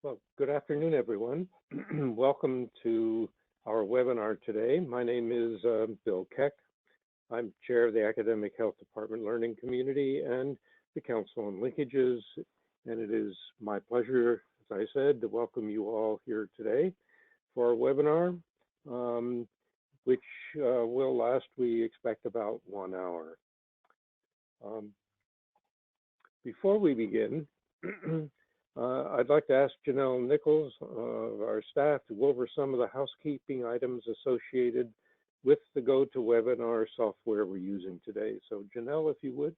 Well, good afternoon, everyone. Welcome to our webinar today. My name is Bill Keck. I'm chair of the Academic Health Department Learning Community and the Council on Linkages, and it is my pleasure, as I said, to welcome you all here today for our webinar, which will last, we expect, about 1 hour. Before we begin, I'd like to ask Janelle Nichols of our staff to go over some of the housekeeping items associated with the GoToWebinar software we're using today. So Janelle, if you would.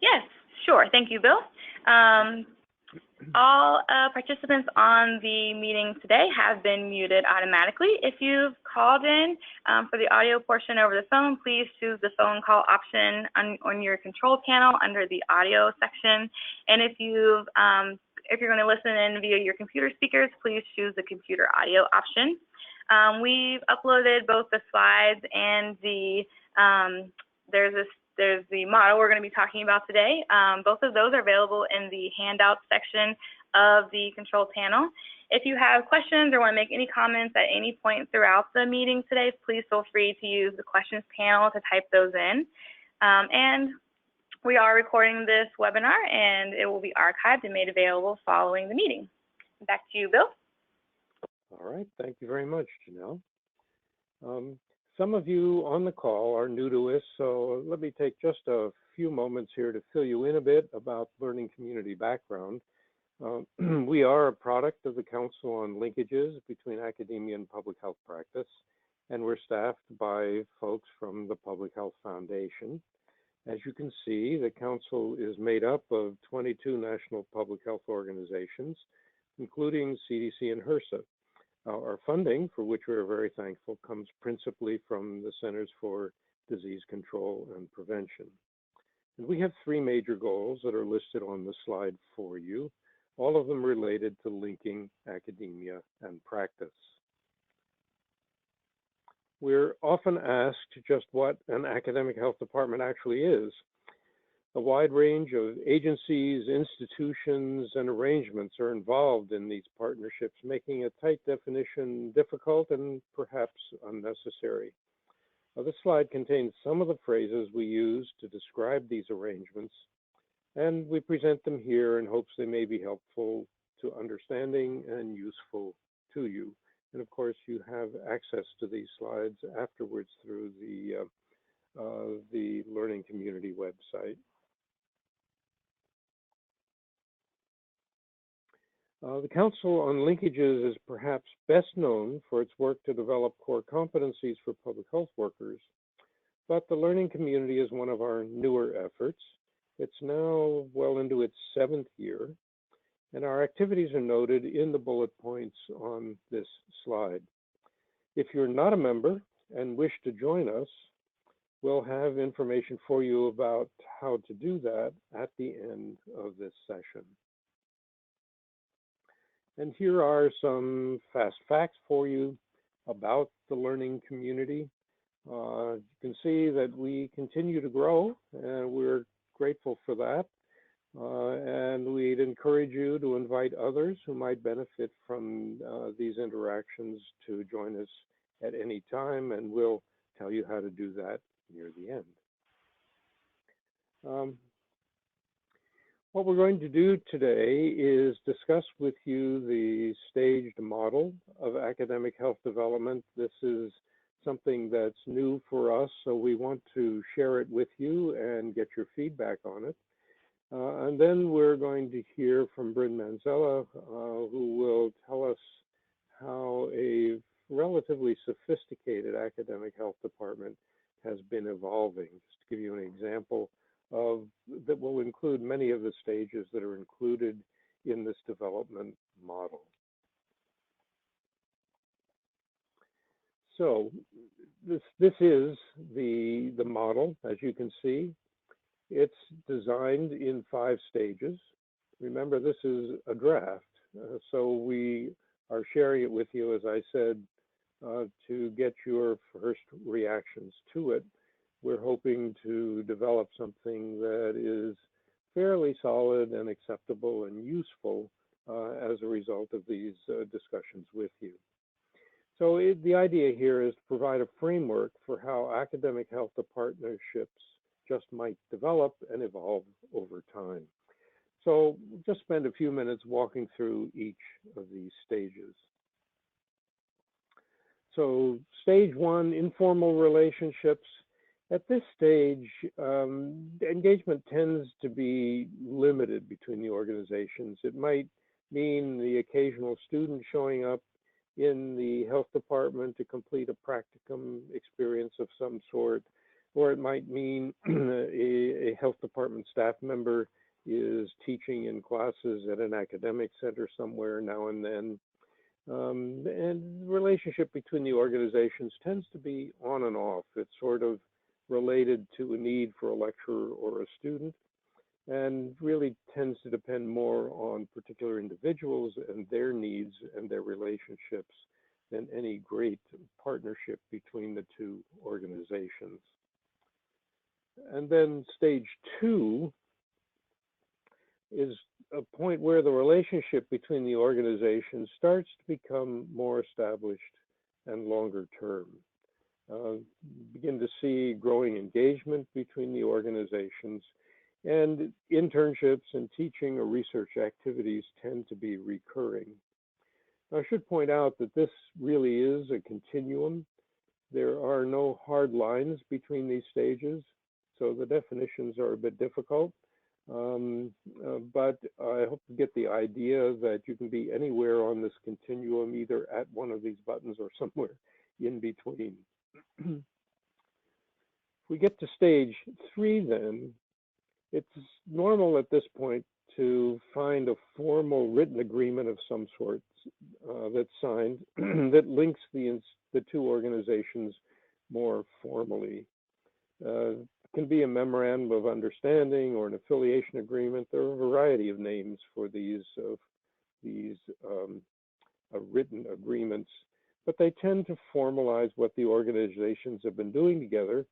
Yes, sure. Thank you, Bill. All participants on the meeting today have been muted automatically. If you've called in for the audio portion over the phone, please choose the phone call option on your control panel under the audio section. And if you're going to listen in via your computer speakers, please choose the computer audio option. We've uploaded both the slides and there's the model we're going to be talking about today. Both of those are available in the handout section of the control panel. If you have questions or want to make any comments at any point throughout the meeting today, please feel free to use the questions panel to type those in. And we are recording this webinar and it will be archived and made available following the meeting. Back to you, Bill. All right, thank you very much, Janelle. Some of you on the call are new to us, so let me take just a few moments here to fill you in a bit about learning community background. We are a product of the Council on Linkages between academia and public health practice, and we're staffed by folks from the Public Health Foundation. As you can see, the Council is made up of 22 national public health organizations, including CDC and HRSA. Our funding, for which we are very thankful, comes principally from the Centers for Disease Control and Prevention. And we have 3 major goals that are listed on the slide for you, all of them related to linking academia and practice. We're often asked just what an academic health department actually is. A wide range of agencies, institutions, and arrangements are involved in these partnerships, making a tight definition difficult and perhaps unnecessary. This slide contains some of the phrases we use to describe these arrangements, and we present them here in hopes they may be helpful to understanding and useful to you. And of course, you have access to these slides afterwards through the Learning Community website. The Council on Linkages is perhaps best known for its work to develop core competencies for public health workers, but the Learning Community is one of our newer efforts. It's now well into its 7th year, and our activities are noted in the bullet points on this slide. If you're not a member and wish to join us, we'll have information for you about how to do that at the end of this session. And here are some fast facts for you about the learning community. You can see that we continue to grow, and we're grateful for that. And we'd encourage you to invite others who might benefit from these interactions to join us at any time, and we'll tell you how to do that near the end. What we're going to do today is discuss with you the staged model of academic health development. This is something that's new for us, so we want to share it with you and get your feedback on it. And then we're going to hear from Bryn Manzella, who will tell us how a relatively sophisticated academic health department has been evolving. Just to give you an example that will include many of the stages that are included in this development model. So this is the model, as you can see. It's designed in 5 stages. Remember, this is a draft, so we are sharing it with you, as I said, to get your first reactions to it. We're hoping to develop something that is fairly solid and acceptable and useful as a result of these discussions with you. So the idea here is to provide a framework for how academic health partnerships just might develop and evolve over time. So just spend a few minutes walking through each of these stages. So stage one, informal relationships. At this stage, engagement tends to be limited between the organizations. It might mean the occasional student showing up in the health department to complete a practicum experience of some sort, or it might mean a health department staff member is teaching in classes at an academic center somewhere now and then. And the relationship between the organizations tends to be on and off. It's sort of related to a need for a lecturer or a student, and really tends to depend more on particular individuals and their needs and their relationships than any great partnership between the two organizations. And then stage two is a point where the relationship between the organizations starts to become more established and longer term. Begin to see growing engagement between the organizations, and internships and teaching or research activities tend to be recurring. Now, I should point out that this really is a continuum. There are no hard lines between these stages, so the definitions are a bit difficult. But I hope to get the idea that you can be anywhere on this continuum, either at one of these buttons or somewhere in between. If we get to stage three, then, it's normal at this point to find a formal written agreement of some sort that's signed that links the two organizations more formally. Can be a memorandum of understanding or an affiliation agreement. There are a variety of names for these written agreements, but they tend to formalize what the organizations have been doing together,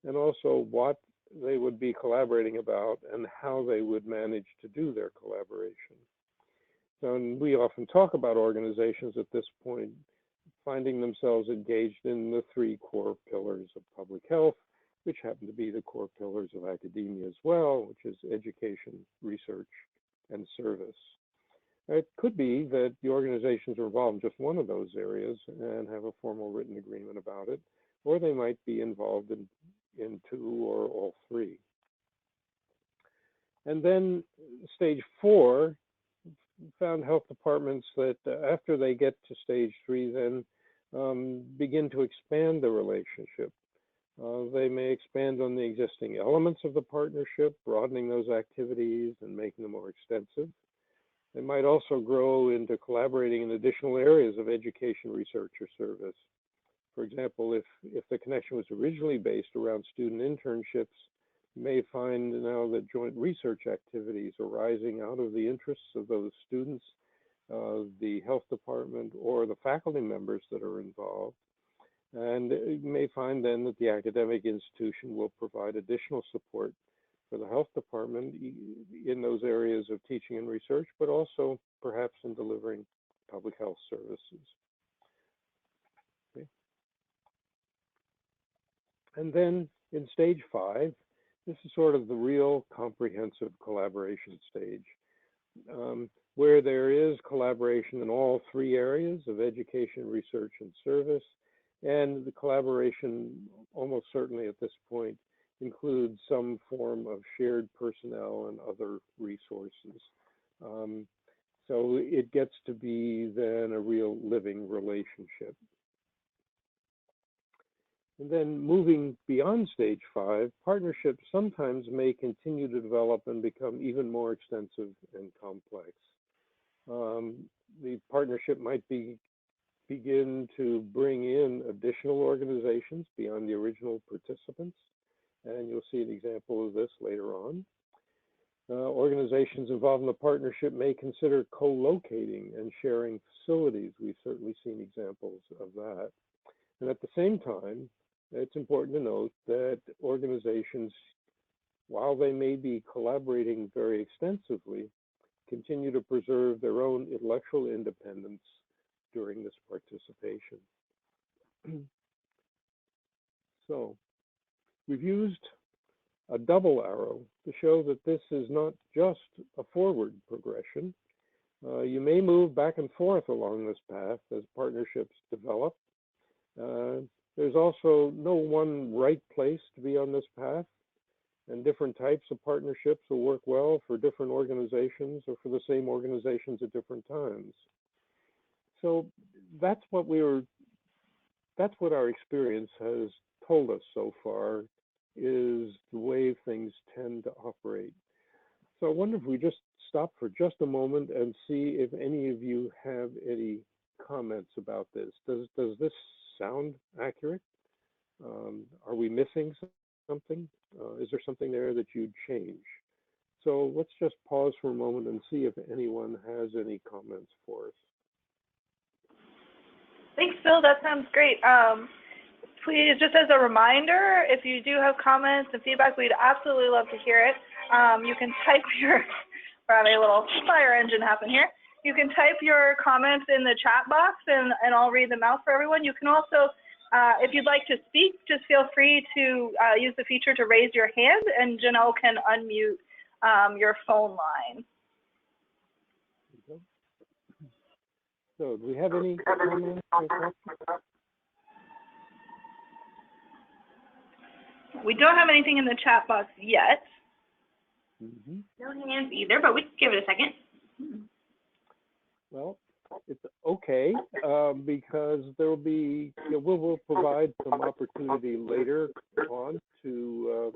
and also what they would be collaborating about and how they would manage to do their collaboration. And we often talk about organizations at this point finding themselves engaged in the three core pillars of public health, which happen to be the core pillars of academia as well, which is education, research, and service. It could be that the organizations are involved in just one of those areas and have a formal written agreement about it, or they might be involved in two or all three. And then stage four, found health departments that after they get to stage three, then begin to expand the relationship. They may expand on the existing elements of the partnership, broadening those activities and making them more extensive. They might also grow into collaborating in additional areas of education, research, or service. For example, if the connection was originally based around student internships, you may find now that joint research activities arising out of the interests of those students, the health department, or the faculty members that are involved. And you may find then that the academic institution will provide additional support for the health department in those areas of teaching and research, but also perhaps in delivering public health services. Okay. And then in stage five, this is sort of the real comprehensive collaboration stage, where there is collaboration in all three areas of education, research, and service. And the collaboration, almost certainly at this point, includes some form of shared personnel and other resources. So it gets to be then a real living relationship. And then moving beyond stage five, partnerships sometimes may continue to develop and become even more extensive and complex. The partnership might begin to bring in additional organizations beyond the original participants, and you'll see an example of this later on. Organizations involved in the partnership may consider co-locating and sharing facilities. We've certainly seen examples of that. And at the same time, it's important to note that organizations, while they may be collaborating very extensively, continue to preserve their own intellectual independence during this participation. So we've used a double arrow to show that this is not just a forward progression. You may move back and forth along this path as partnerships develop. There's also no one right place to be on this path, and different types of partnerships will work well for different organizations or for the same organizations at different times. So that's what our experience has told us so far, is the way things tend to operate. So I wonder if we just stop for just a moment and see if any of you have any comments about this. Does this sound accurate? Are we missing something? Is there something there that you'd change? So let's just pause for a moment and see if anyone has any comments for us. Thanks, Phil. That sounds great. Please, just as a reminder, if you do have comments and feedback, we'd absolutely love to hear it. You can type your, we're having a little fire engine happen here. You can type your comments in the chat box and I'll read them out for everyone. You can also, if you'd like to speak, just feel free to use the feature to raise your hand and Janelle can unmute your phone line. So do we have any comments or questions? We don't have anything in the chat box yet. No hands either, but we can give it a second. Well, it's okay, because there will be, we'll provide some opportunity later on to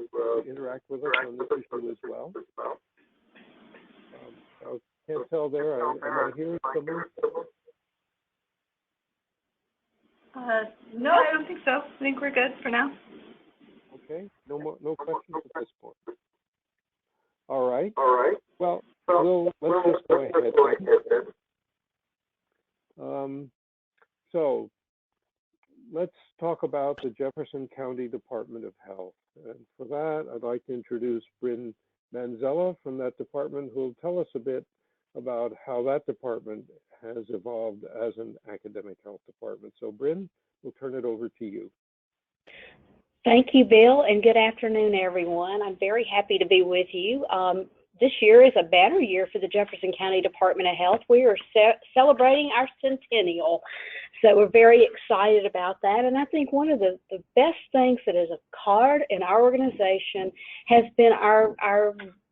interact with us on this issue as well. I can't tell there. Am I hearing someone? No, I don't think so. I think we're good for now. Okay, no questions at this point. All right. Well, let's just go ahead. So let's talk about the Jefferson County Department of Health. And for that, I'd like to introduce Bryn Manzella from that department, who will tell us a bit about how that department has evolved as an academic health department. So Bryn, we'll turn it over to you. Thank you, Bill, and good afternoon, everyone. I'm very happy to be with you. This year is a banner year for the Jefferson County Department of Health. We are celebrating our centennial, so we're very excited about that. And I think one of the best things that has occurred in our organization has been our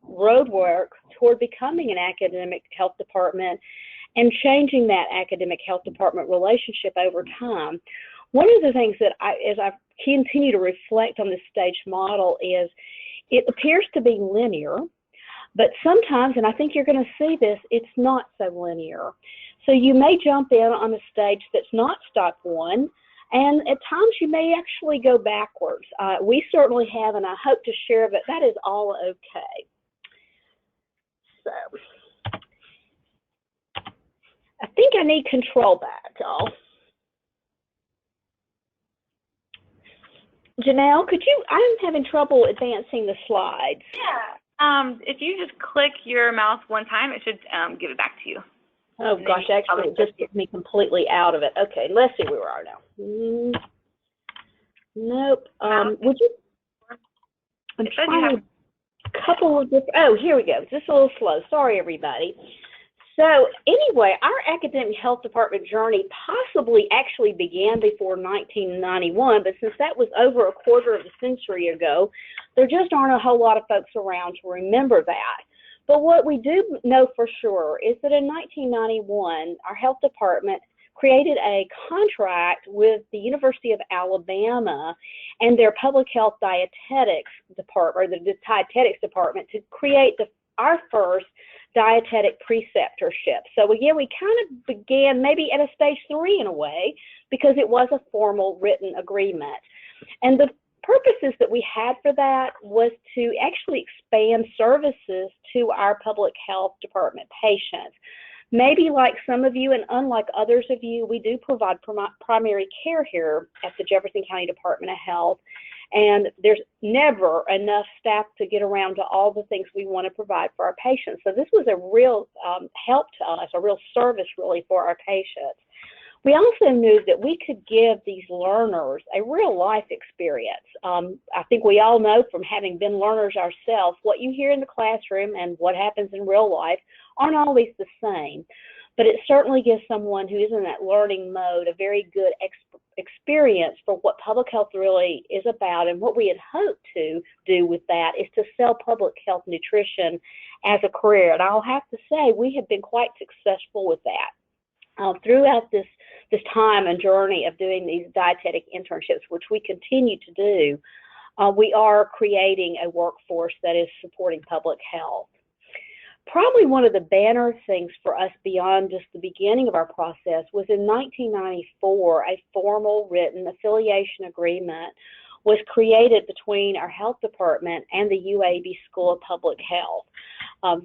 road work toward becoming an academic health department and changing that academic health department relationship over time. One of the things that as I continue to reflect on this stage model is it appears to be linear, but sometimes, and I think you're going to see this, it's not so linear. So you may jump in on a stage that's not stop one, and at times you may actually go backwards. We certainly have, and I hope to share that that is all okay. So I think I need control back, y'all. Janelle, could you, I'm having trouble advancing the slides. Yeah, if you just click your mouse one time, it should give it back to you. Oh gosh, actually it just took me completely out of it. Okay, let's see where we are now. Nope. Would you, I'm trying a couple of different, oh, here we go. Just a little slow. Sorry, everybody. So anyway, our academic health department journey possibly actually began before 1991, but since that was over a quarter of a century ago, there just aren't a whole lot of folks around to remember that. But what we do know for sure is that in 1991, our health department created a contract with the University of Alabama and their public health dietetics department, or the dietetics department, to create our first dietetic preceptorship. So again, we kind of began maybe at a stage 3 in a way, because it was a formal written agreement. And the purposes that we had for that was to actually expand services to our public health department patients. Maybe like some of you and unlike others of you, we do provide primary care here at the Jefferson County Department of Health. And there's never enough staff to get around to all the things we want to provide for our patients. So this was a real help to us, a real service really for our patients. We also knew that we could give these learners a real life experience. I think we all know from having been learners ourselves, what you hear in the classroom and what happens in real life aren't always the same. But it certainly gives someone who is in that learning mode a very good experience for what public health really is about. And what we had hoped to do with that is to sell public health nutrition as a career. And I'll have to say we have been quite successful with that. Throughout this time and journey of doing these dietetic internships, which we continue to do, we are creating a workforce that is supporting public health. Probably one of the banner things for us beyond just the beginning of our process was in 1994, a formal written affiliation agreement was created between our health department and the UAB School of Public Health.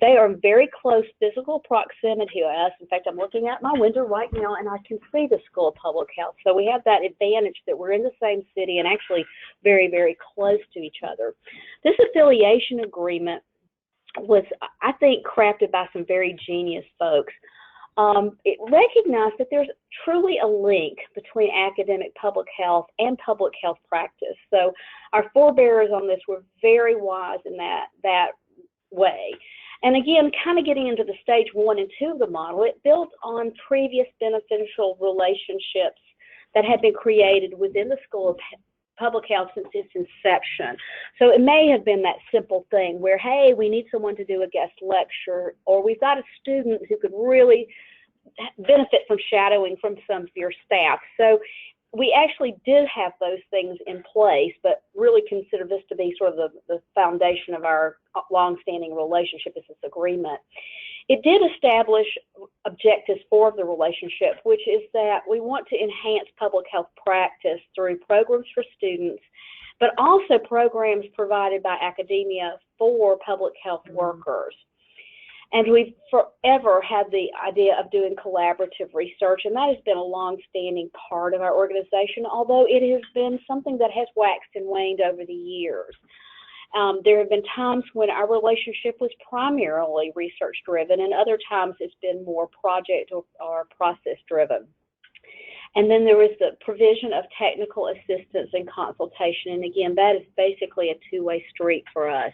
They are in very close physical proximity to us. In fact, I'm looking out my window right now and I can see the School of Public Health. So we have that advantage that we're in the same city and actually very, very close to each other. This affiliation agreement was, I think, crafted by some very genius folks. It recognized that there's truly a link between academic public health and public health practice. So our forebearers on this were very wise in that way. And again, kind of getting into the stage 1 and 2 of the model, it built on previous beneficial relationships that had been created within the School of Public Health since its inception. So it may have been that simple thing where, hey, we need someone to do a guest lecture, or we've got a student who could really benefit from shadowing from some of your staff. So we actually did have those things in place, but really consider this to be sort of the foundation of our longstanding relationship is this agreement. It did establish objectives for the relationship, which is that we want to enhance public health practice through programs for students, but also programs provided by academia for public health workers. And we've forever had the idea of doing collaborative research, and that has been a long-standing part of our organization, although it has been something that has waxed and waned over the years. There have been times when our relationship was primarily research-driven, and other times it's been more project or process-driven. And then there was the provision of technical assistance and consultation, and again, that is basically a two-way street for us.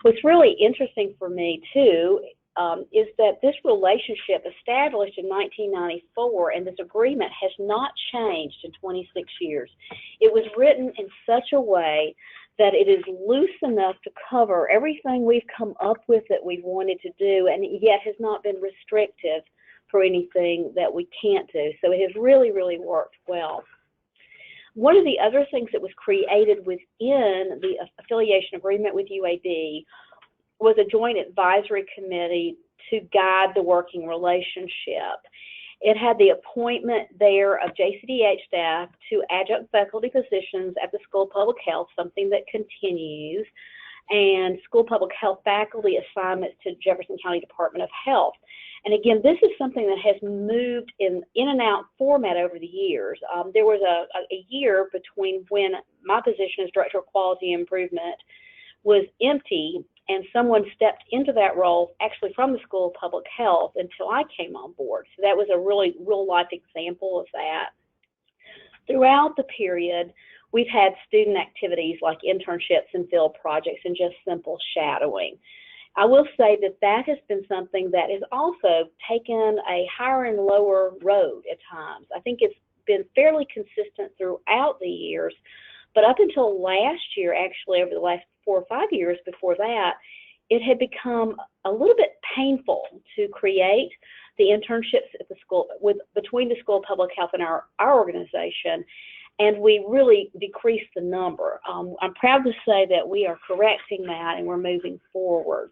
What's really interesting for me, too, is that this relationship established in 1994 and this agreement has not changed in 26 years. It was written in such a way that it is loose enough to cover everything we've come up with that we've wanted to do, and yet has not been restrictive for anything that we can't do. So it has really, really worked well. One of the other things that was created within the affiliation agreement with UAB was a joint advisory committee to guide the working relationship. It had the appointment there of JCDH staff to adjunct faculty positions at the School of Public Health, something that continues, and School of Public Health faculty assignments to Jefferson County Department of Health. And again, this is something that has moved in and out format over the years. There was a year between when my position as Director of Quality Improvement was empty and someone stepped into that role actually from the School of Public Health until I came on board. So that was a really real-life example of that. Throughout the period, we've had student activities like internships and field projects and just simple shadowing. I will say that that has been something that has also taken a higher and lower road at times. I think it's been fairly consistent throughout the years, but up until last year, actually over the last 4 or 5 years before that, it had become a little bit painful to create the internships at the school between the School of Public Health and our organization, and we really decreased the number. I'm proud to say that we are correcting that and we're moving forward.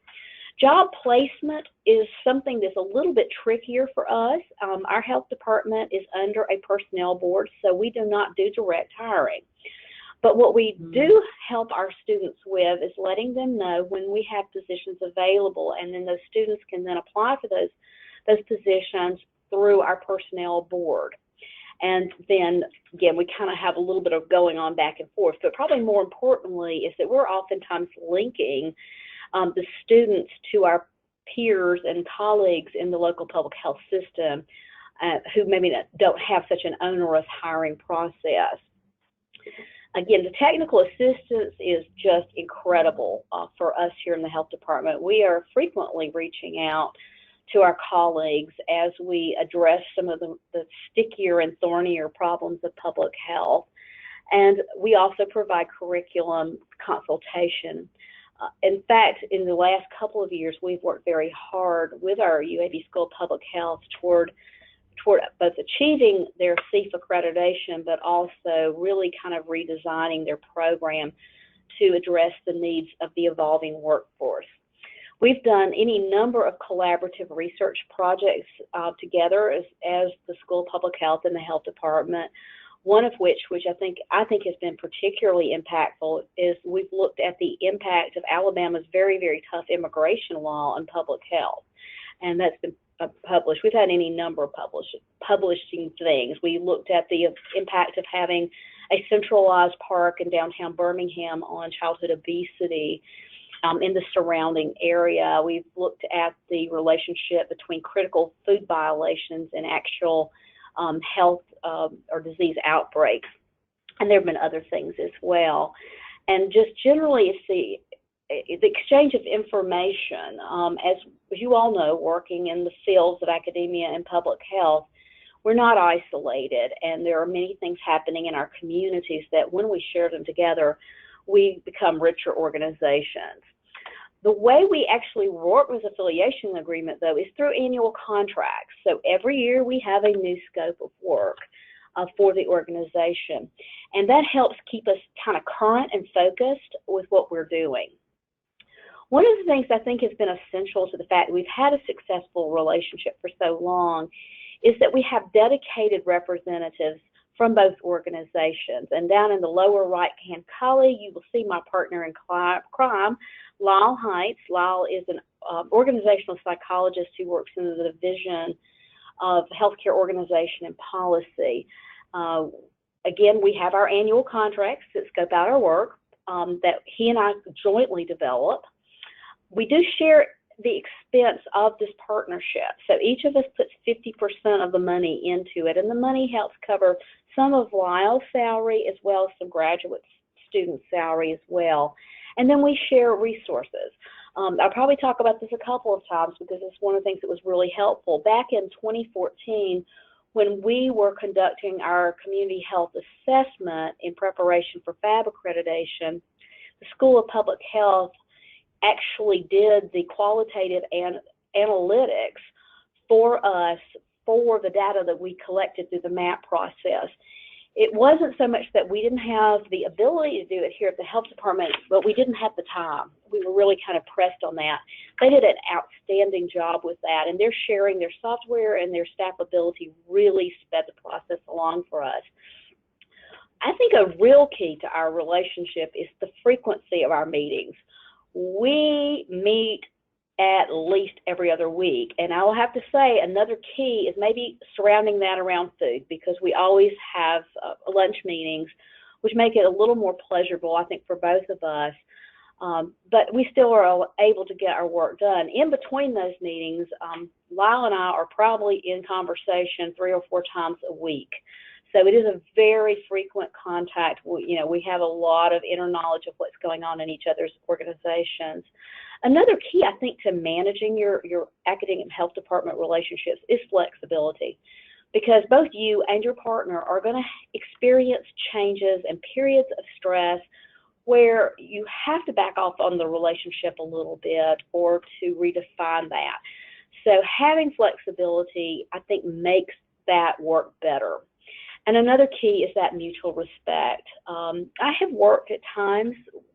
Job placement is something that's a little bit trickier for us. Our health department is under a personnel board, so we do not do direct hiring. But what we do help our students with is letting them know when we have positions available, and then those students can then apply for those positions through our personnel board. And then, again, we kind of have a little bit of going on back and forth. But probably more importantly is that we're oftentimes linking the students to our peers and colleagues in the local public health system who maybe don't have such an onerous hiring process. Again, the technical assistance is just incredible for us here in the health department. We are frequently reaching out to our colleagues as we address some of the stickier and thornier problems of public health. And we also provide curriculum consultation. In fact, in the last couple of years, we've worked very hard with our UAB School of Public Health toward both achieving their CEF accreditation, but also really kind of redesigning their program to address the needs of the evolving workforce. We've done any number of collaborative research projects together as the School of Public Health and the Health Department. One of which I think has been particularly impactful, is we've looked at the impact of Alabama's very, very tough immigration law on public health, and that's been published. We've had any number of publishing things. We looked at the impact of having a centralized park in downtown Birmingham on childhood obesity in the surrounding area. We've looked at the relationship between critical food violations and actual health or disease outbreaks. And there have been other things as well. And just generally, it's the exchange of information. As you all know, working in the fields of academia and public health, we're not isolated, and there are many things happening in our communities that when we share them together, we become richer organizations. The way we actually work with Affiliation Agreement, though, is through annual contracts. So every year we have a new scope of work for the organization, and that helps keep us kind of current and focused with what we're doing. One of the things I think has been essential to the fact that we've had a successful relationship for so long is that we have dedicated representatives from both organizations. And down in the lower right-hand column, you will see my partner in crime, Lyle Heights. Lyle is an organizational psychologist who works in the Division of Healthcare Organization and Policy. Again, we have our annual contracts that scope out our work that he and I jointly develop. We do share the expense of this partnership. So each of us puts 50% of the money into it, and the money helps cover some of Lyle's salary as well as some graduate student salary as well. And then we share resources. I'll probably talk about this a couple of times because it's one of the things that was really helpful. Back in 2014, when we were conducting our community health assessment in preparation for FAB accreditation, the School of Public Health actually did the qualitative analytics for us for the data that we collected through the MAP process. It wasn't so much that we didn't have the ability to do it here at the health department, but we didn't have the time. We were really kind of pressed on that. They did an outstanding job with that, and they're sharing their software and their staff ability really sped the process along for us. I think a real key to our relationship is the frequency of our meetings. We meet at least every other week, and I will have to say another key is maybe surrounding that around food, because we always have lunch meetings, which make it a little more pleasurable, I think, for both of us. But we still are able to get our work done. In between those meetings, Lyle and I are probably in conversation 3 or 4 times a week. So it is a very frequent contact. We have a lot of inner knowledge of what's going on in each other's organizations. Another key, I think, to managing your academic and health department relationships is flexibility, because both you and your partner are going to experience changes and periods of stress where you have to back off on the relationship a little bit or to redefine that. So having flexibility, I think, makes that work better. And another key is that mutual respect. I have worked at times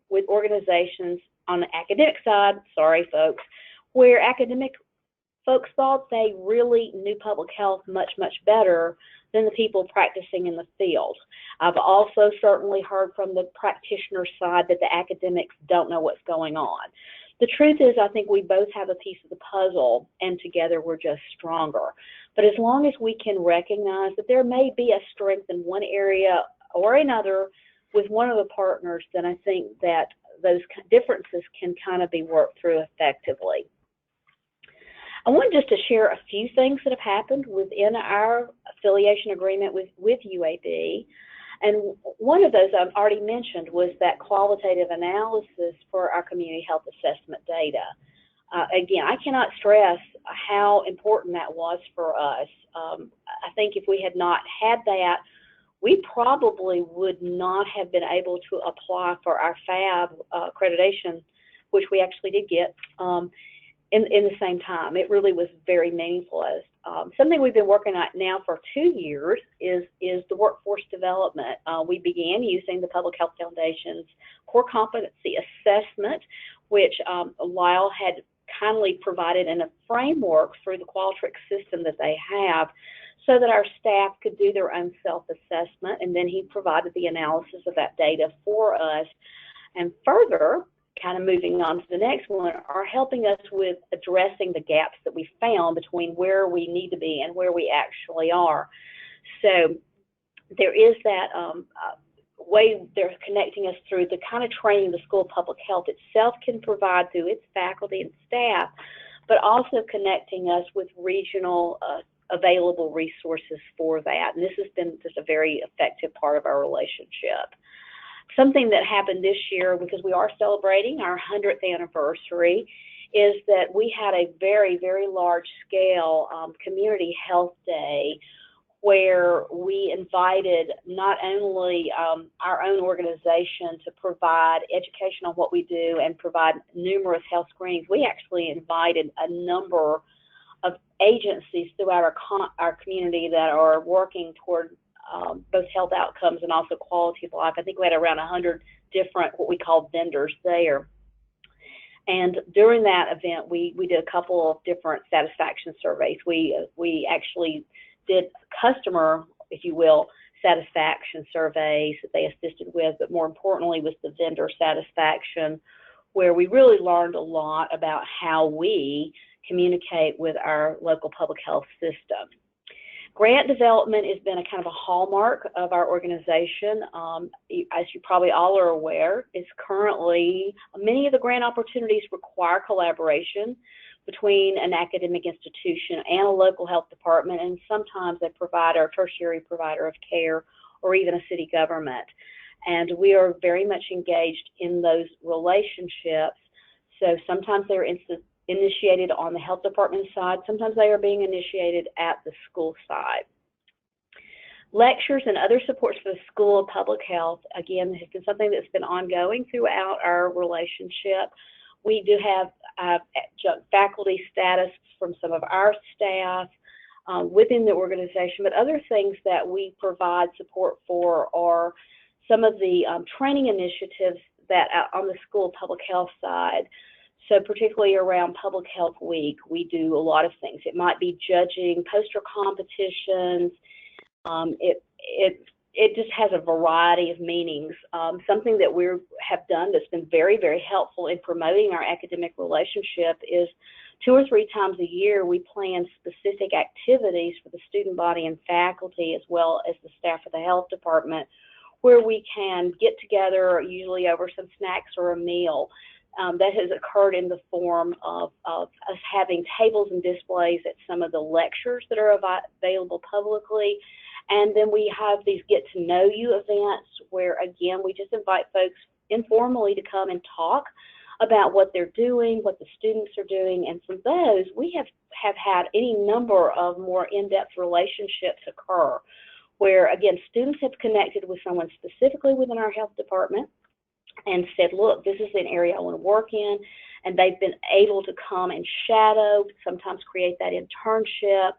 with organizations on the academic side, sorry folks, where academic folks thought they really knew public health much, much better than the people practicing in the field. I've also certainly heard from the practitioner side that the academics don't know what's going on. The truth is, I think we both have a piece of the puzzle, and together we're just stronger. But as long as we can recognize that there may be a strength in one area or another with one of the partners, then I think that those differences can kind of be worked through effectively. I wanted just to share a few things that have happened within our affiliation agreement with UAB. And one of those I've already mentioned was that qualitative analysis for our community health assessment data. Again, I cannot stress how important that was for us. I think if we had not had that, we probably would not have been able to apply for our FAB accreditation, which we actually did get in the same time. It really was very meaningful. Something we've been working on now for 2 years is the workforce development. We began using the Public Health Foundation's core competency assessment, which Lyle had kindly provided in a framework through the Qualtrics system that they have, so that our staff could do their own self-assessment, and then he provided the analysis of that data for us. And further, kind of moving on to the next one, are helping us with addressing the gaps that we found between where we need to be and where we actually are. So there is that way they're connecting us through the kind of training the School of Public Health itself can provide through its faculty and staff, but also connecting us with regional available resources for that. And this has been just a very effective part of our relationship. Something that happened this year, because we are celebrating our 100th anniversary, is that we had a very, very large scale community health day where we invited not only our own organization to provide education on what we do and provide numerous health screenings, we actually invited a number of agencies throughout our community that are working toward both health outcomes and also quality of life. I think we had around 100 different what we call vendors there. And during that event, we did a couple of different satisfaction surveys. We actually did customer, if you will, satisfaction surveys that they assisted with, but more importantly was the vendor satisfaction, where we really learned a lot about how we communicate with our local public health system. Grant development has been a kind of a hallmark of our organization. As you probably all are aware, is currently many of the grant opportunities require collaboration between an academic institution and a local health department, and sometimes a provider, a tertiary provider of care, or even a city government. And we are very much engaged in those relationships. So sometimes they're initiated on the health department side, sometimes they are being initiated at the school side. Lectures and other supports for the School of Public Health, again, has been something that's been ongoing throughout our relationship. We do have adjunct faculty status from some of our staff within the organization, but other things that we provide support for are some of the training initiatives that on the School of Public Health side. So particularly around Public Health Week, we do a lot of things. It might be judging poster competitions. It just has a variety of meanings. Something that we have done that's been very, very helpful in promoting our academic relationship is 2 or 3 times a year we plan specific activities for the student body and faculty, as well as the staff of the health department, where we can get together, usually over some snacks or a meal. That has occurred in the form of us having tables and displays at some of the lectures that are available publicly. And then we have these get-to-know-you events where, again, we just invite folks informally to come and talk about what they're doing, what the students are doing. And from those, we have had any number of more in-depth relationships occur where, again, students have connected with someone specifically within our health department and said, look, this is an area I want to work in, and they've been able to come and shadow, sometimes create that internship.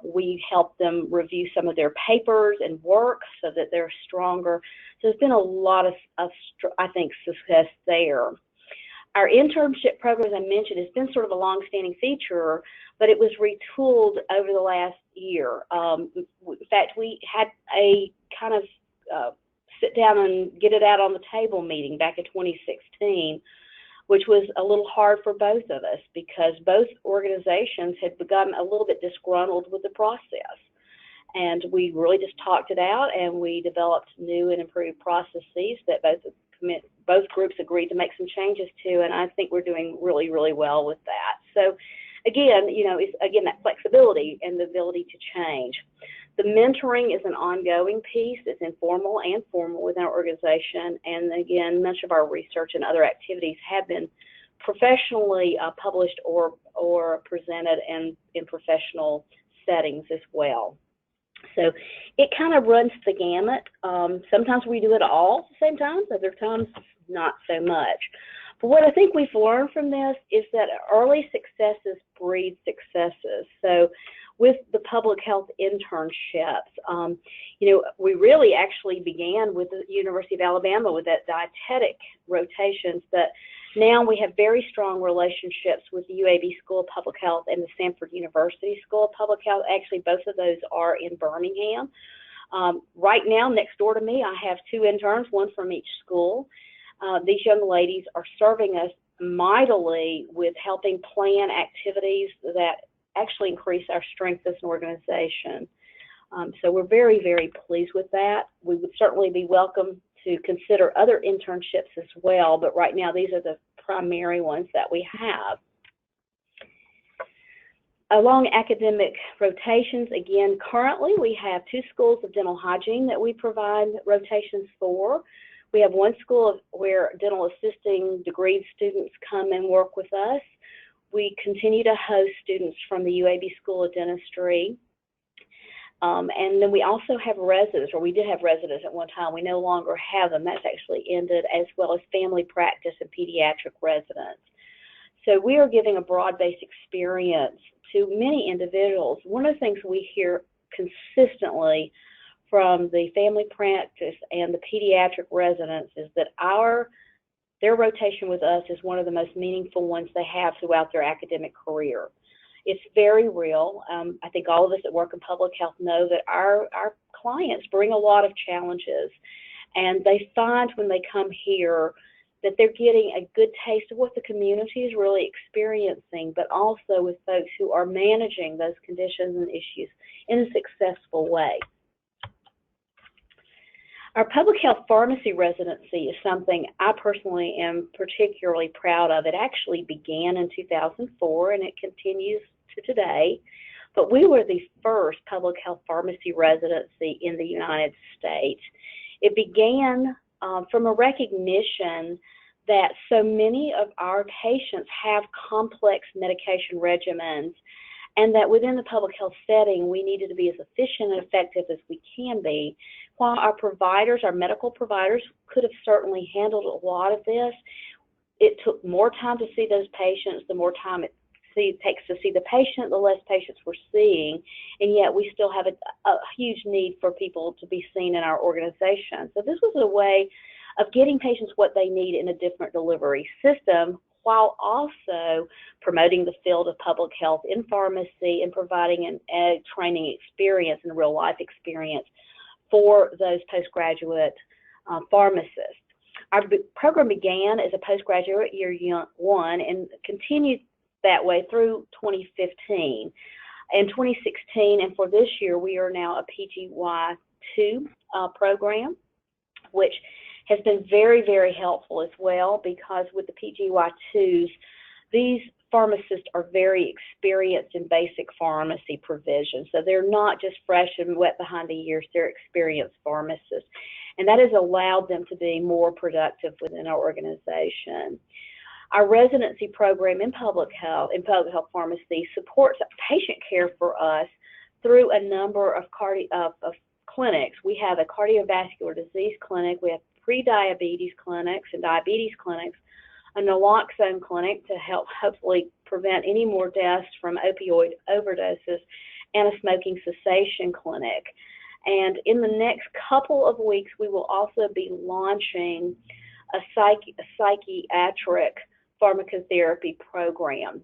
We help them review some of their papers and work so that they're stronger. So there's been a lot of I think, success there. Our internship program, as I mentioned, has been sort of a long-standing feature, but it was retooled over the last year. In fact, we had a kind of sit down and get it out on the table meeting back in 2016, which was a little hard for both of us because both organizations had become a little bit disgruntled with the process. And we really just talked it out, and we developed new and improved processes that both groups agreed to make some changes to, and I think we're doing really, really well with that. So again, it's again that flexibility and the ability to change. The mentoring is an ongoing piece. It's informal and formal within our organization, and again, much of our research and other activities have been professionally published or presented in professional settings as well. So it kind of runs the gamut. Sometimes we do it all at the same time, other times not so much. But what I think we've learned from this is that early successes breed successes. So with the public health internships, we really actually began with the University of Alabama with that dietetic rotations, but now we have very strong relationships with the UAB School of Public Health and the Stanford University School of Public Health. Actually, both of those are in Birmingham. Right now, next door to me, I have 2 interns, one from each school. These young ladies are serving us mightily with helping plan activities that actually increase our strength as an organization. So we're very, very pleased with that. We would certainly be welcome to consider other internships as well, but right now these are the primary ones that we have. Along academic rotations, again, currently we have 2 schools of dental hygiene that we provide rotations for. We have 1 school where dental assisting degreed students come and work with us. We continue to host students from the UAB School of Dentistry. And then we also have residents, or we did have residents at one time. We no longer have them. That's actually ended, as well as family practice and pediatric residents. So we are giving a broad-based experience to many individuals. One of the things we hear consistently from the family practice and the pediatric residents is that their rotation with us is one of the most meaningful ones they have throughout their academic career. It's very real. I think all of us that work in public health know that our clients bring a lot of challenges, and they find when they come here that they're getting a good taste of what the community is really experiencing, but also with folks who are managing those conditions and issues in a successful way. Our public health pharmacy residency is something I personally am particularly proud of. It actually began in 2004 and it continues to today, but we were the first public health pharmacy residency in the United States. It began from a recognition that so many of our patients have complex medication regimens, and that within the public health setting, we needed to be as efficient and effective as we can be. While our providers, our medical providers, could have certainly handled a lot of this, it took more time to see those patients. The more time it takes to see the patient, the less patients we're seeing, and yet we still have a huge need for people to be seen in our organization. So this was a way of getting patients what they need in a different delivery system, while also promoting the field of public health in pharmacy and providing a training experience and real life experience for those postgraduate pharmacists. Our program began as a postgraduate year 1 and continued that way through 2015. In 2016 and for this year, we are now a PGY2 program, which has been very, very helpful as well, because with the PGY2s, these pharmacists are very experienced in basic pharmacy provision. So they're not just fresh and wet behind the ears, they're experienced pharmacists. And that has allowed them to be more productive within our organization. Our residency program in public health pharmacy supports patient care for us through a number of clinics. We have a cardiovascular disease clinic, we have pre-diabetes clinics and diabetes clinics, a naloxone clinic to help hopefully prevent any more deaths from opioid overdoses, and a smoking cessation clinic. And in the next couple of weeks, we will also be launching a psychiatric pharmacotherapy program.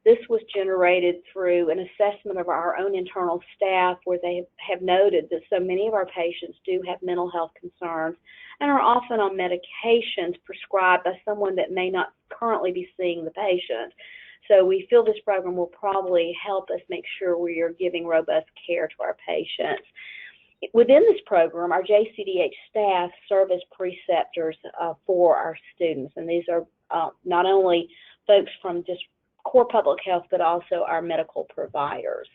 This was generated through an assessment of our own internal staff, where they have noted that so many of our patients do have mental health concerns and are often on medications prescribed by someone that may not currently be seeing the patient. So we feel this program will probably help us make sure we are giving robust care to our patients. Within this program, our JCDH staff serve as preceptors for our students, and these are not only folks from just core public health, but also our medical providers.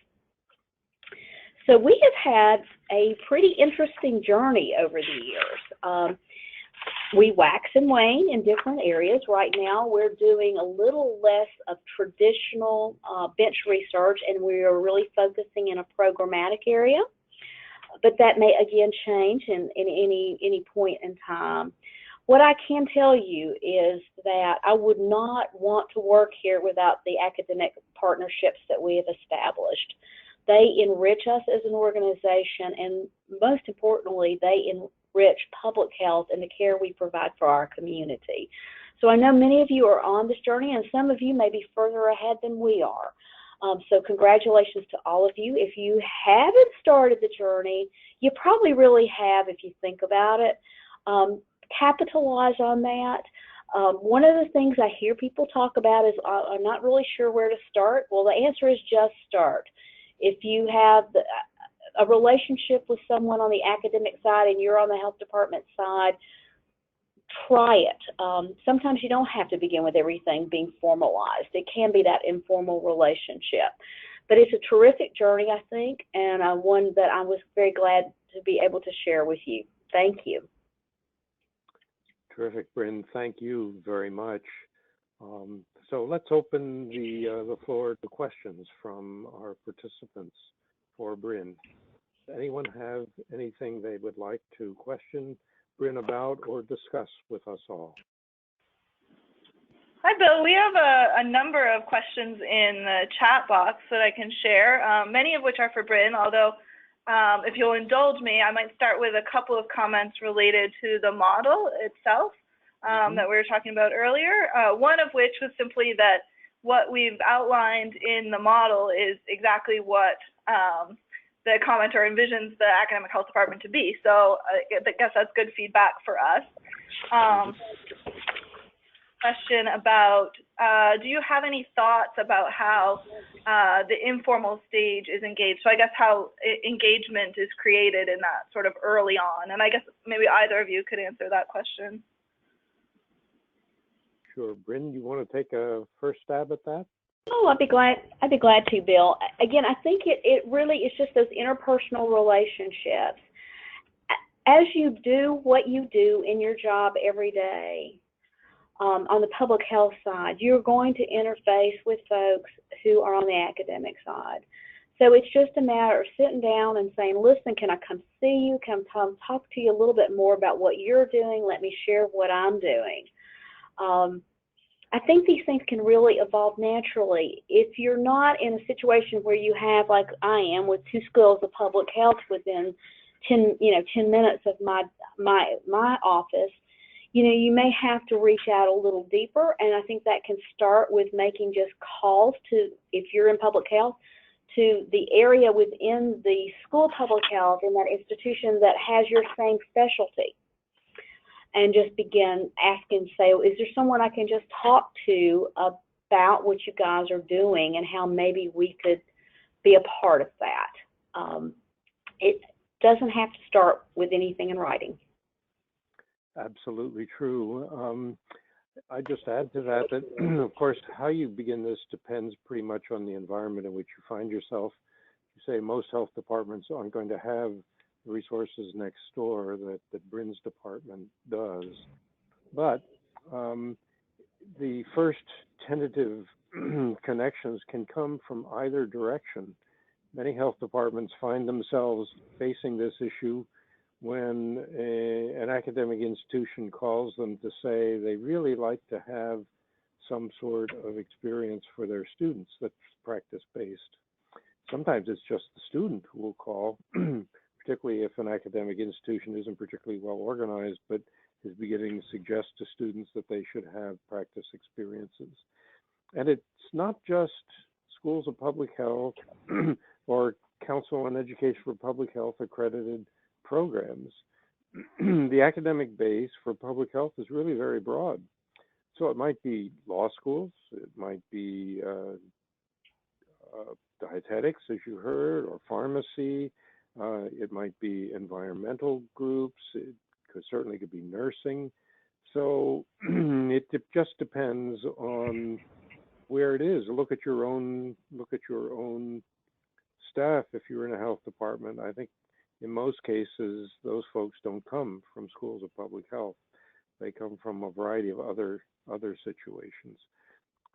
So we have had a pretty interesting journey over the years. We wax and wane in different areas. Right now, we're doing a little less of traditional bench research, and we are really focusing in a programmatic area. But that may again change in any point in time. What I can tell you is that I would not want to work here without the academic partnerships that we have established. They enrich us as an organization, and most importantly, they enrich public health and the care we provide for our community. So I know many of you are on this journey, and some of you may be further ahead than we are. So congratulations to all of you. If you haven't started the journey, you probably really have if you think about it. Capitalize on that. One of the things I hear people talk about is, I'm not really sure where to start. Well, the answer is just start. If you have a relationship with someone on the academic side and you're on the health department side, try it. Sometimes you don't have to begin with everything being formalized. It can be that informal relationship. But it's a terrific journey, I think, and one that I was very glad to be able to share with you. Thank you. Terrific, Bryn. Thank you very much. So let's open the floor to questions from our participants for Bryn. Does anyone have anything they would like to question Bryn about or discuss with us all? Hi, Bill. We have a number of questions in the chat box that I can share, many of which are for Bryn, although if you'll indulge me, I might start with a couple of comments related to the model itself that we were talking about earlier. One of which was simply that what we've outlined in the model is exactly what the commenter envisions the academic health department to be. So I guess that's good feedback for us. Question about, do you have any thoughts about how the informal stage is engaged? So I guess how engagement is created in that sort of early on. And I guess maybe either of you could answer that question. Sure. Bryn, you want to take a first stab at that? Oh, I'd be glad to, Bill. Again, I think it really is just those interpersonal relationships. As you do what you do in your job every day, on the public health side, you're going to interface with folks who are on the academic side. So it's just a matter of sitting down and saying, listen, can I come see you? Can I come talk to you a little bit more about what you're doing? Let me share what I'm doing. I think these things can really evolve naturally. If you're not in a situation where you have, like I am, with 2 schools of public health within 10 minutes of my office, you may have to reach out a little deeper, and I think that can start with making just calls to, if you're in public health, to the area within the school of public health in that institution that has your same specialty. And just begin asking, say, is there someone I can just talk to about what you guys are doing and how maybe we could be a part of that? It doesn't have to start with anything in writing. Absolutely true. I just add to that of course, how you begin this depends pretty much on the environment in which you find yourself. You say most health departments aren't going to have resources next door that Bryn's department does. But the first tentative connections can come from either direction. Many health departments find themselves facing this issue when an academic institution calls them to say they really like to have some sort of experience for their students that's practice-based. Sometimes it's just the student who will call, particularly if an academic institution isn't particularly well organized, but is beginning to suggest to students that they should have practice experiences. And it's not just schools of public health or Council on Education for Public Health accredited programs. The academic base for public health is really very broad. So it might be law schools, it might be dietetics, as you heard, or pharmacy. It might be environmental groups. It certainly could be nursing. So it just depends on where it is. Look at your own staff. If you're in a health department, I think in most cases those folks don't come from schools of public health. They come from a variety of other situations.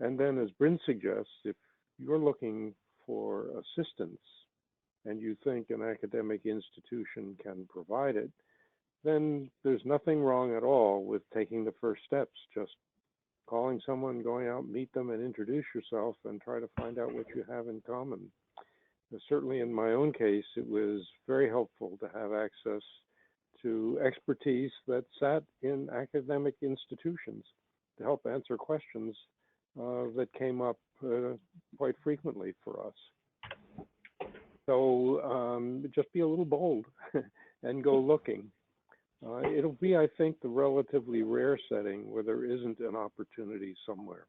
And then, as Bryn suggests, if you're looking for assistance and you think an academic institution can provide it, then there's nothing wrong at all with taking the first steps. Just calling someone, going out, meet them, and introduce yourself and try to find out what you have in common. Certainly in my own case, it was very helpful to have access to expertise that sat in academic institutions to help answer questions that came up quite frequently for us. So just be a little bold and go looking. It'll be, I think, the relatively rare setting where there isn't an opportunity somewhere.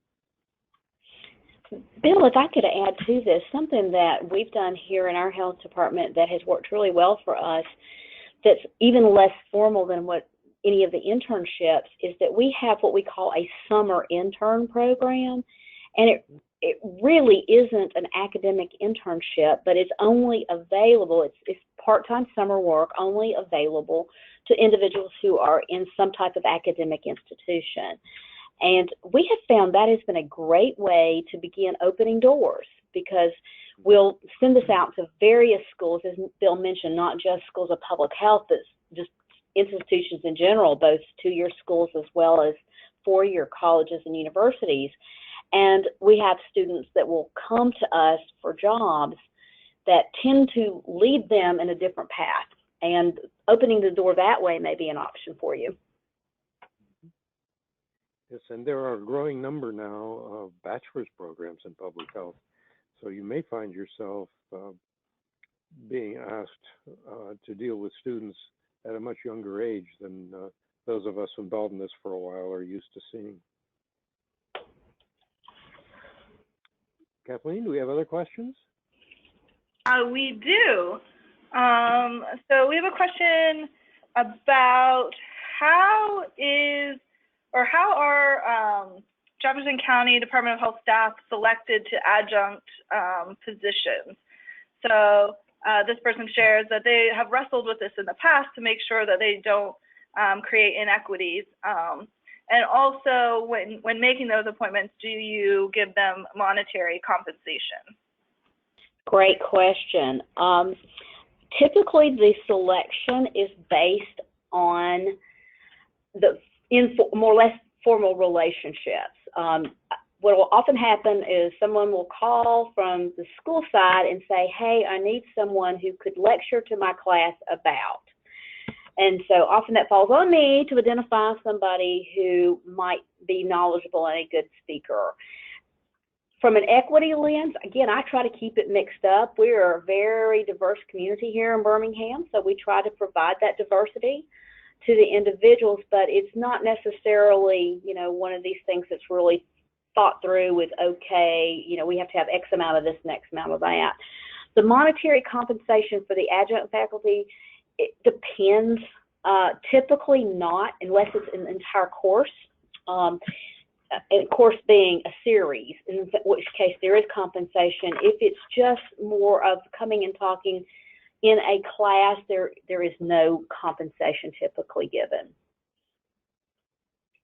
Bill, if I could add to this, something that we've done here in our health department that has worked really well for us, that's even less formal than what any of the internships, is that we have what we call a summer intern program. And it really isn't an academic internship, but it's only available, it's part-time summer work, only available to individuals who are in some type of academic institution. And we have found that has been a great way to begin opening doors, because we'll send this out to various schools, as Bill mentioned, not just schools of public health, but just institutions in general, both two-year schools as well as four-year colleges and universities. And we have students that will come to us for jobs that tend to lead them in a different path. And opening the door that way may be an option for you. Yes, and there are a growing number now of bachelor's programs in public health. So you may find yourself being asked to deal with students at a much younger age than those of us involved in this for a while are used to seeing. Kathleen, do we have other questions? We do. So we have a question about how are Jefferson County Department of Health staff selected to adjunct positions. So this person shares that they have wrestled with this in the past to make sure that they don't create inequities. And also, when making those appointments, do you give them monetary compensation? Great question. Typically, the selection is based on the more or less formal relationships. What will often happen is someone will call from the school side and say, hey, I need someone who could lecture to my class about. And so often that falls on me to identify somebody who might be knowledgeable and a good speaker. From an equity lens, again, I try to keep it mixed up. We are a very diverse community here in Birmingham, so we try to provide that diversity to the individuals, but it's not necessarily, one of these things that's really thought through with, okay, we have to have X amount of this and X amount of that. The monetary compensation for the adjunct faculty, it depends. Typically not, unless it's an entire course. And course being a series, in which case there is compensation. If it's just more of coming and talking in a class, there is no compensation typically given.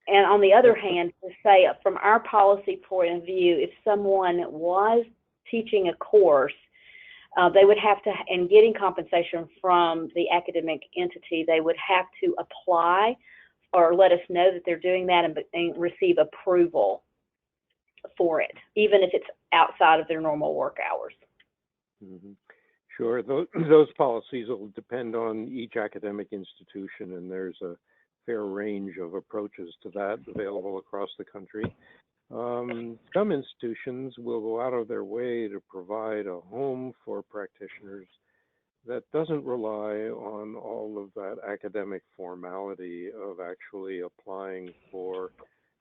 And on the other hand, to say from our policy point of view, if someone was teaching a course, they would have to, and getting compensation from the academic entity, they would have to apply or let us know that they're doing that and receive approval for it, even if it's outside of their normal work hours. Mm-hmm. Sure, those policies will depend on each academic institution, and there's a fair range of approaches to that available across the country. Some institutions will go out of their way to provide a home for practitioners that doesn't rely on all of that academic formality of actually applying for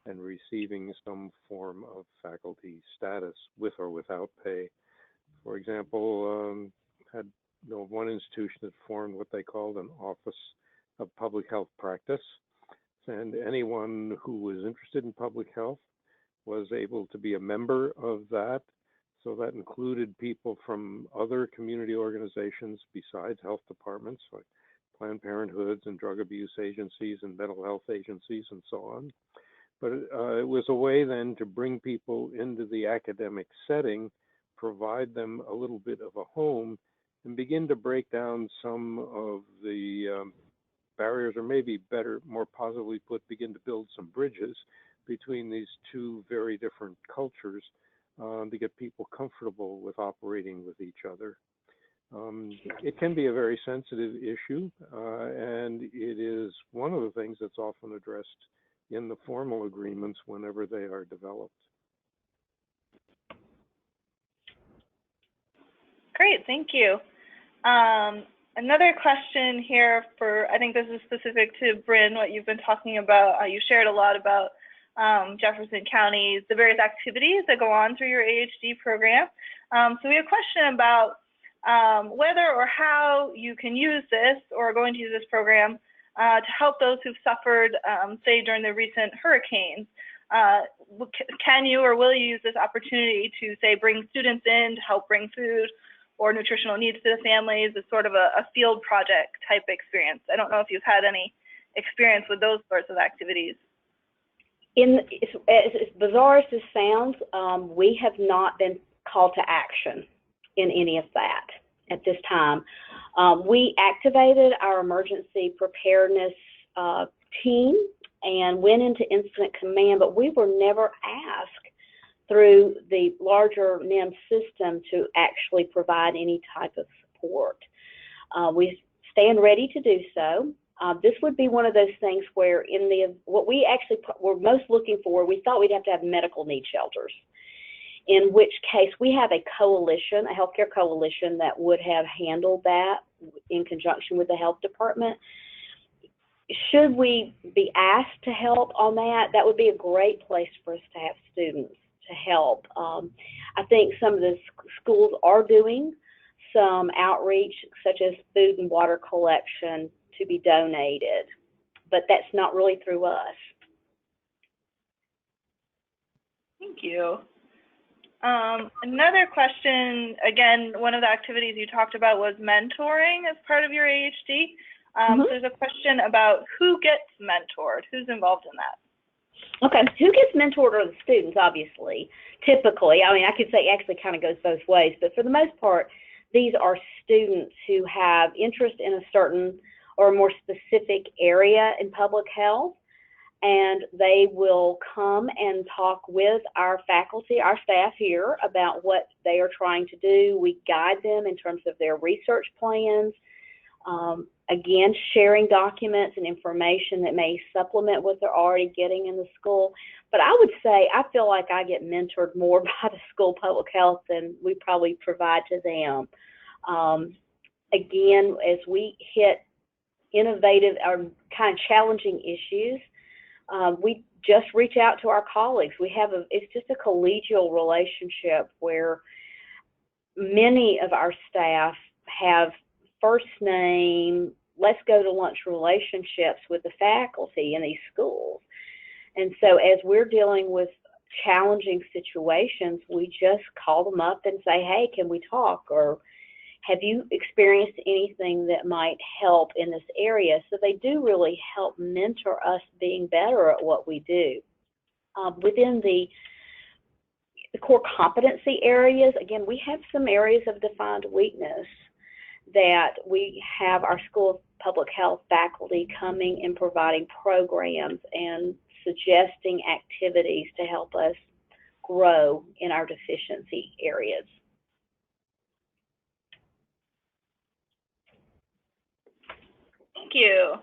and receiving some form of faculty status with or without pay. For example, had one institution that formed what they called an Office of Public Health Practice, and anyone who was interested in public health was able to be a member of that. So that included people from other community organizations besides health departments, like Planned Parenthoods and drug abuse agencies and mental health agencies and so on. But it was a way then to bring people into the academic setting, provide them a little bit of a home, and begin to break down some of the barriers, or maybe better, more positively put, begin to build some bridges between these two very different cultures to get people comfortable with operating with each other. It can be a very sensitive issue, and it is one of the things that's often addressed in the formal agreements whenever they are developed. Great, thank you. Another question here for, I think this is specific to Bryn, what you've been talking about. You shared a lot about Jefferson County's, the various activities that go on through your AHD program. So we have a question about whether or how you can use this or are going to use this program to help those who've suffered, say, during the recent hurricanes. Can you or will you use this opportunity to, say, bring students in to help bring food or nutritional needs to the families as sort of a field project type experience? I don't know if you've had any experience with those sorts of activities. As bizarre as this sounds, we have not been called to action in any of that at this time. We activated our emergency preparedness team and went into incident command, but we were never asked through the larger NIM system to actually provide any type of support. We stand ready to do so. This would be one of those things where what we actually were most looking for, we thought we'd have to have medical need shelters, in which case we have a coalition, a healthcare coalition that would have handled that in conjunction with the health department. Should we be asked to help on that, that would be a great place for us to have students to help. I think some of the schools are doing some outreach, such as food and water collection to be donated, but that's not really through us. Thank you. Another question, again, one of the activities you talked about was mentoring as part of your AHD. So there's a question about who gets mentored, who's involved in that? Okay, who gets mentored are the students, obviously. Typically, I mean, I could say it actually kind of goes both ways, but for the most part, these are students who have interest in a certain or more specific area in public health, and they will come and talk with our faculty, our staff here, about what they are trying to do. We guide them in terms of their research plans. Again, sharing documents and information that may supplement what they're already getting in the school. But I would say I feel like I get mentored more by the school public health than we probably provide to them. Again, as we hit innovative or kind of challenging issues, we just reach out to our colleagues. It's just a collegial relationship where many of our staff have first name, let's go to lunch relationships with the faculty in these schools. And so as we're dealing with challenging situations, we just call them up and say, hey, can we talk? Or have you experienced anything that might help in this area? So they do really help mentor us being better at what we do. Within the core competency areas, again, we have some areas of defined weakness that we have our School of Public Health faculty coming and providing programs and suggesting activities to help us grow in our deficiency areas. Thank you.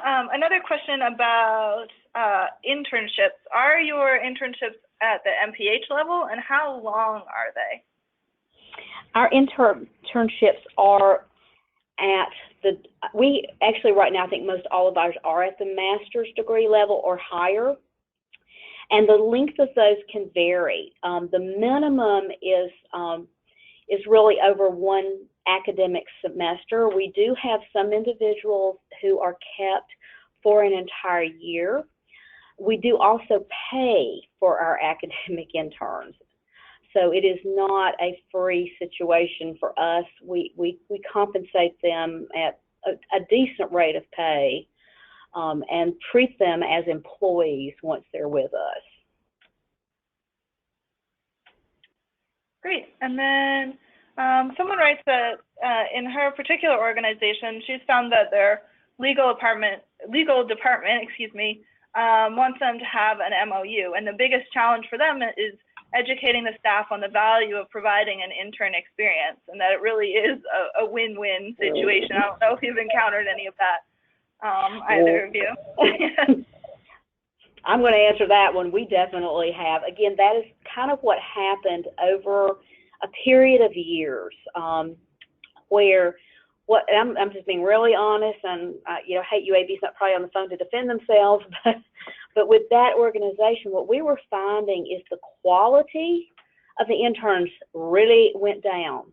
Another question about internships. Are your internships at the MPH level, and how long are they? Our internships are at the, we actually right now, I think most all of ours are at the master's degree level or higher. And the length of those can vary. The minimum is really over one academic semester. We do have some individuals who are kept for an entire year. We do also pay for our academic interns. So it is not a free situation for us. We compensate them at a decent rate of pay and treat them as employees once they're with us. Great. And then someone writes that in her particular organization, she's found that their legal department, wants them to have an MOU. And the biggest challenge for them is educating the staff on the value of providing an intern experience, and that it really is a win-win situation. I don't know if you've encountered any of that, either of you. I'm going to answer that one. We definitely have. Again, that is kind of what happened over a period of years, where I'm just being really honest, and Hate UAB's not probably on the phone to defend themselves, but with that organization, what we were finding is the quality of the interns really went down.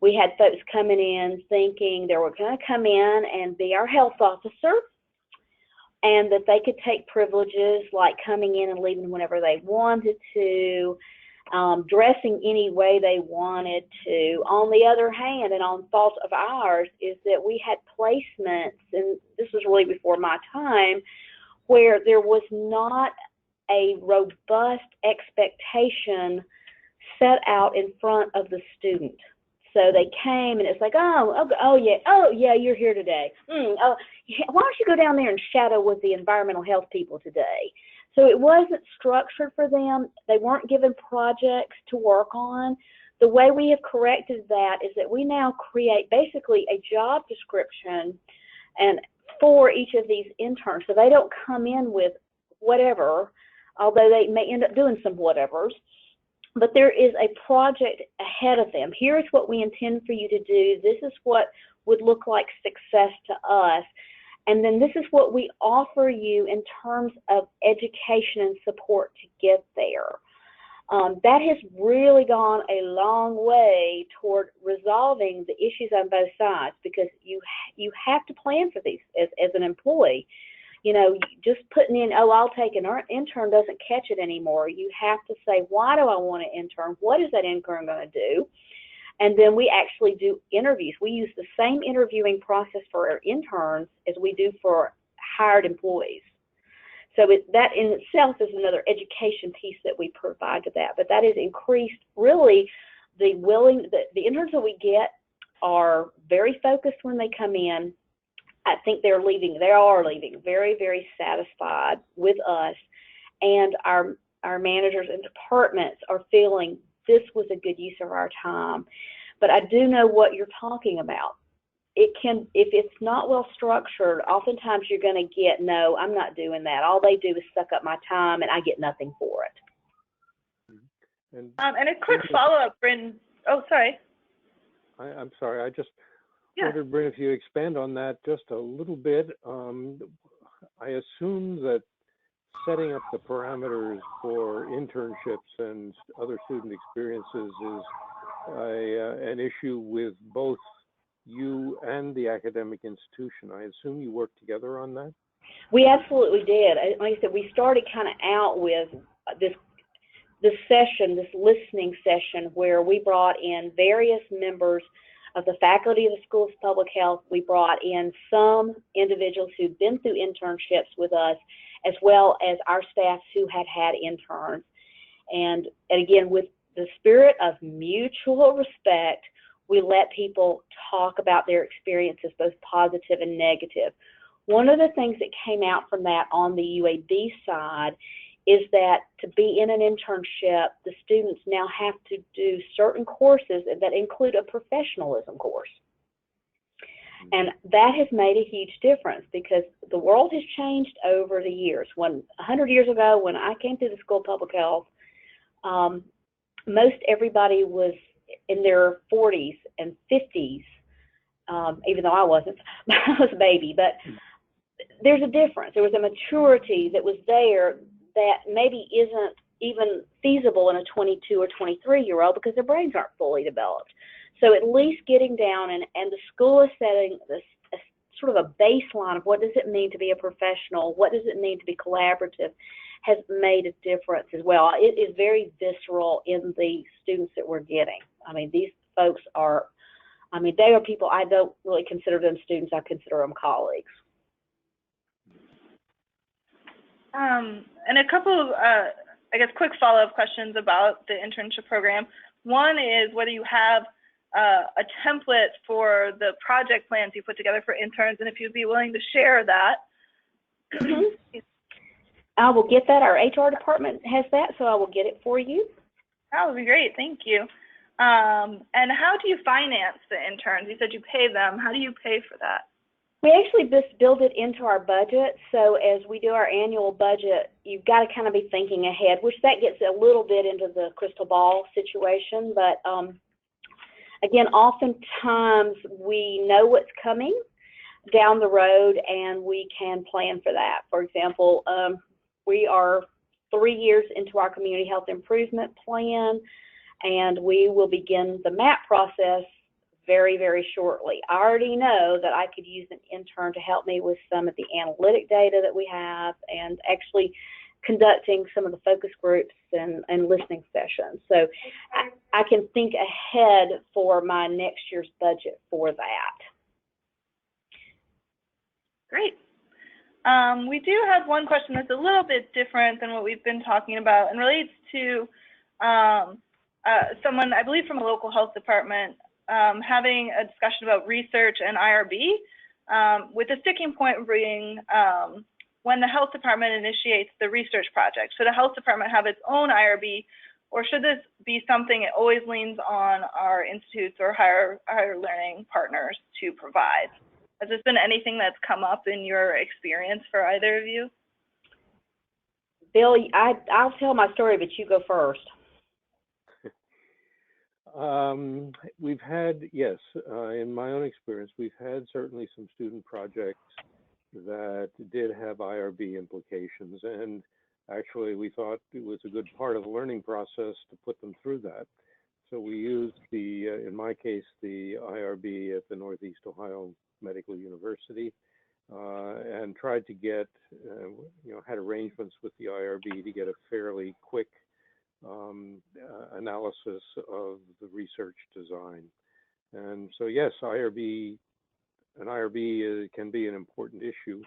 We had folks coming in thinking they were going to come in and be our health officer, and that they could take privileges like coming in and leaving whenever they wanted to, dressing any way they wanted to. On the other hand, and on fault of ours, is that we had placements, and this was really before my time, where there was not a robust expectation set out in front of the student. So they came and it's like, oh yeah, you're here today. Oh, why don't you go down there and shadow with the environmental health people today? So it wasn't structured for them. They weren't given projects to work on. The way we have corrected that is that we now create basically a job description and for each of these interns. So they don't come in with whatever, although they may end up doing some whatevers. But there is a project ahead of them. Here's what we intend for you to do. This is what would look like success to us. And then this is what we offer you in terms of education and support to get there. That has really gone a long way toward resolving the issues on both sides, because you have to plan for these as an employee. Just putting in, I'll take an intern doesn't catch it anymore. You have to say, why do I want an intern? What is that intern going to do? And then we actually do interviews. We use the same interviewing process for our interns as we do for hired employees. So that in itself is another education piece that we provide to that. But that has increased really the interns that we get are very focused when they come in. I think they are leaving very, very satisfied with us, and our managers and departments are feeling this was a good use of our time. But I do know what you're talking about. It can, if it's not well structured, oftentimes you're going to get, no, I'm not doing that. All they do is suck up my time, and I get nothing for it. And a quick follow-up, Bryn. Oh, sorry. I'm sorry. I just wondered, Bryn, if you expand on that just a little bit. I assume that setting up the parameters for internships and other student experiences is an issue with both you and the academic institution. I assume you work together on that? We absolutely did. Like I said, we started kind of out with this listening session, where we brought in various members of the faculty of the School of Public Health. We brought in some individuals who'd been through internships with us, as well as our staff who had had interns. And again, with the spirit of mutual respect, we let people talk about their experiences, both positive and negative. One of the things that came out from that on the UAB side is that to be in an internship, the students now have to do certain courses that include a professionalism course. And that has made a huge difference because the world has changed over the years. 100 years ago, when I came to the School of Public Health, most everybody was in their 40s and 50s, even though I wasn't. I was a baby. But there's a difference. There was a maturity that was there that maybe isn't even feasible in a 22 or 23-year-old because their brains aren't fully developed. So at least getting down and the school is setting this sort of a baseline of what does it mean to be a professional, what does it mean to be collaborative, has made a difference as well. It is very visceral in the students that we're getting. I mean, these folks are, I mean, they are people, I don't really consider them students, I consider them colleagues. And a couple of, I guess, quick follow-up questions about the internship program. One is whether you have a template for the project plans you put together for interns, and if you'd be willing to share that. I will get that. Our HR department has that, so I will get it for you. That would be great. Thank you. And how do you finance the interns? You said you pay them. How do you pay for that? We actually just build it into our budget. So as we do our annual budget, you've got to kind of be thinking ahead, which that gets a little bit into the crystal ball situation. But again, oftentimes we know what's coming down the road and we can plan for that. For example, we are 3 years into our community health improvement plan, and we will begin the MAP process very, very shortly. I already know that I could use an intern to help me with some of the analytic data that we have and actually conducting some of the focus groups and listening sessions. So I can think ahead for my next year's budget for that. Great. We do have one question that's a little bit different than what we've been talking about and relates to someone, I believe from a local health department, having a discussion about research and IRB, with the sticking point being when the health department initiates the research project. Should the health department have its own IRB, or should this be something it always leans on our institutes or higher learning partners to provide? Has this been anything that's come up in your experience for either of you? Bill, I'll tell my story, but you go first. We've had, yes, in my own experience, we've had certainly some student projects that did have IRB implications, and actually we thought it was a good part of the learning process to put them through that. So we used the, in my case, the IRB at the Northeast Ohio Medical University, and tried to get, had arrangements with the IRB to get a fairly quick analysis of the research design. And so yes, an IRB can be an important issue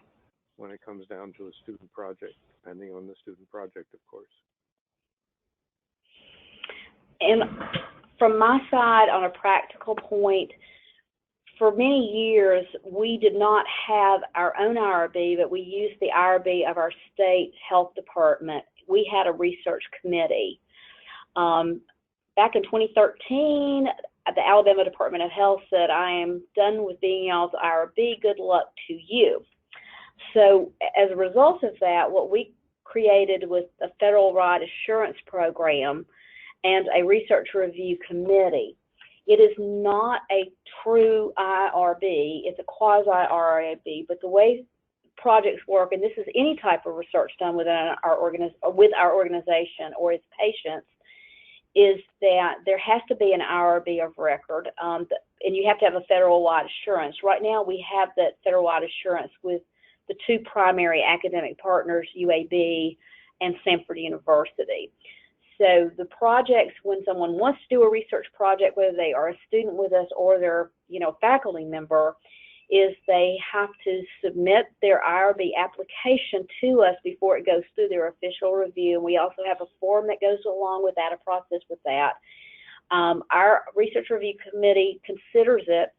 when it comes down to a student project, depending on the student project, of course. And from my side, on a practical point, for many years, we did not have our own IRB, but we used the IRB of our state health department. We had a research committee. Back in 2013, the Alabama Department of Health said, I am done with being y'all's IRB, good luck to you. So as a result of that, what we created was a federal-wide assurance program and a research review committee. It is not a true IRB, it's a quasi-IRB, but the way projects work, and this is any type of research done within our organization or its patients, is that there has to be an IRB of record, and you have to have a federal-wide assurance. Right now, we have that federal-wide assurance with the two primary academic partners, UAB and Samford University. So the projects, when someone wants to do a research project, whether they are a student with us or they're, faculty member, is they have to submit their IRB application to us before it goes through their official review. And we also have a form that goes along with that, a process with that. Our research review committee considers it,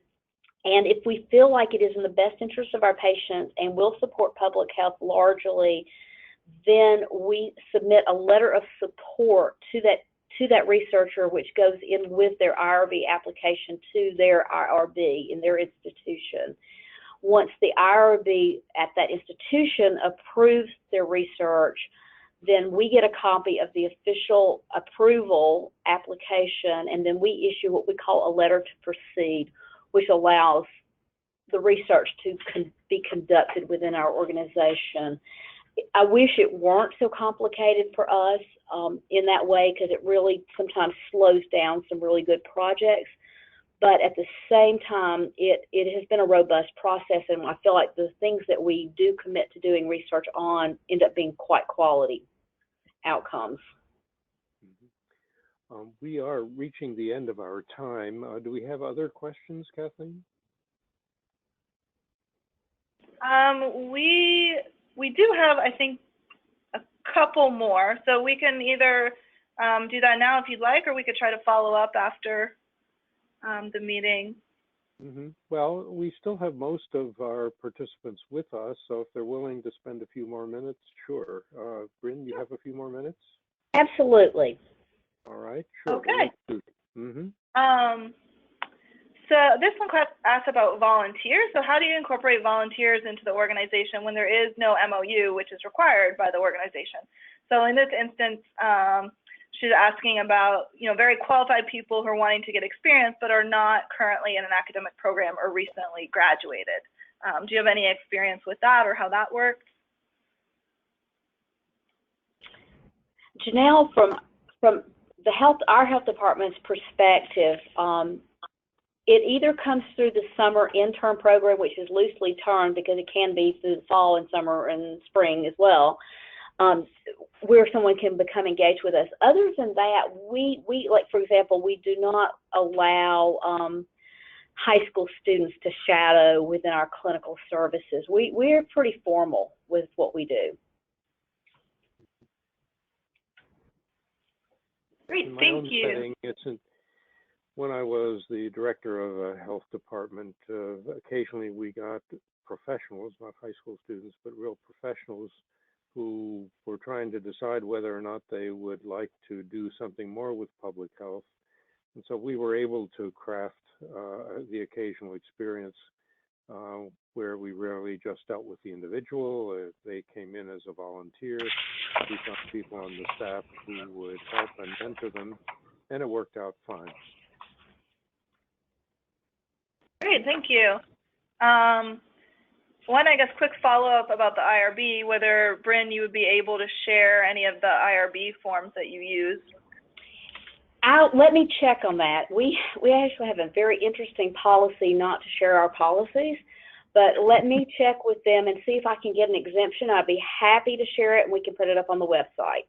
and if we feel like it is in the best interest of our patients and will support public health largely, then we submit a letter of support to to that researcher, which goes in with their IRB application to their IRB in their institution. Once the IRB at that institution approves their research, then we get a copy of the official approval application, and then we issue what we call a letter to proceed, which allows the research to be conducted within our organization. I wish it weren't so complicated for us in that way, because it really sometimes slows down some really good projects. But at the same time, it has been a robust process, and I feel like the things that we do commit to doing research on end up being quite quality outcomes. We are reaching the end of our time. Do we have other questions, Kathleen? We do have, I think, a couple more. So we can either do that now if you'd like, or we could try to follow up after the meeting. Well, we still have most of our participants with us, so if they're willing to spend a few more minutes, sure. Bryn, you have a few more minutes? Absolutely. All right, sure. Okay. So this one asks about volunteers. So how do you incorporate volunteers into the organization when there is no MOU, which is required by the organization? So in this instance, she's asking about, very qualified people who are wanting to get experience but are not currently in an academic program or recently graduated. Do you have any experience with that or how that works? Janelle, from the our health department's perspective, it either comes through the summer intern program, which is loosely termed because it can be through the fall and summer and spring as well, where someone can become engaged with us. Other than that, we like, for example, we do not allow high school students to shadow within our clinical services. We're pretty formal with what we do. Great, thank you. When I was the director of a health department, occasionally we got professionals, not high school students, but real professionals who were trying to decide whether or not they would like to do something more with public health. And so we were able to craft the occasional experience where we rarely just dealt with the individual. They came in as a volunteer. We found people on the staff who would help and mentor them, and it worked out fine. Great, thank you. One, I guess, quick follow-up about the IRB, whether, Bryn, you would be able to share any of the IRB forms that you use. Let me check on that. We actually have a very interesting policy not to share our policies, but let me check with them and see if I can get an exemption. I'd be happy to share it, and we can put it up on the website.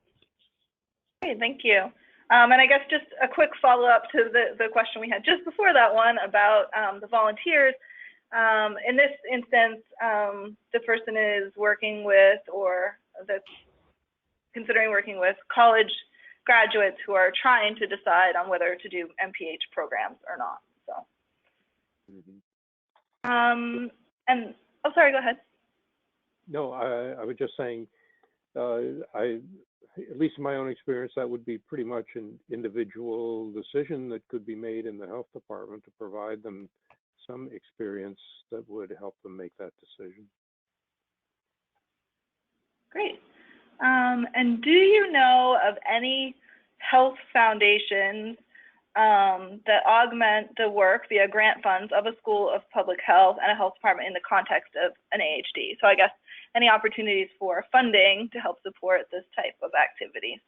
Great, thank you. And I guess just a quick follow-up to the question we had just before that one about the volunteers. In this instance, the person is working with, or that's considering working with, college graduates who are trying to decide on whether to do MPH programs or not. So, and oh, sorry, go ahead. No, I was just saying, at least in my own experience, that would be pretty much an individual decision that could be made in the health department to provide them some experience that would help them make that decision. Great. And do you know of any health foundations that augment the work via grant funds of a school of public health and a health department in the context of an AHD? So I guess any opportunities for funding to help support this type of activity?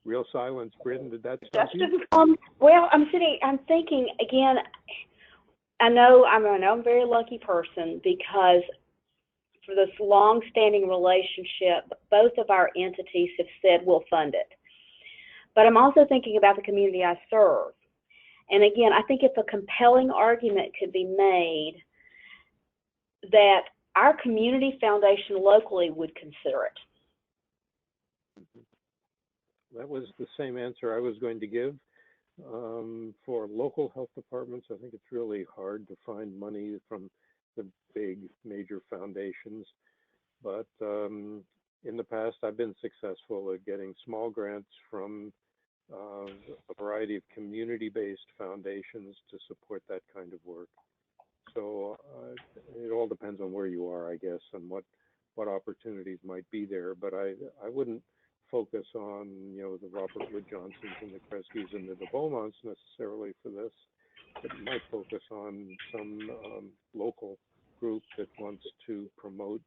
Real silence, Bryn, did that stop you? Well, I'm thinking again, I know I'm a very lucky person because for this long-standing relationship, both of our entities have said we'll fund it. But I'm also thinking about the community I serve. And again, I think if a compelling argument could be made that our community foundation locally would consider it. That was the same answer I was going to give. For local health departments, I think it's really hard to find money from the big major foundations. But in the past, I've been successful at getting small grants from a variety of community-based foundations to support that kind of work. So it all depends on where you are, I guess, and what opportunities might be there. But I wouldn't focus on, the Robert Wood Johnsons and the Kreskes and the Beaumonts necessarily for this, but you might focus on some local group that wants to promote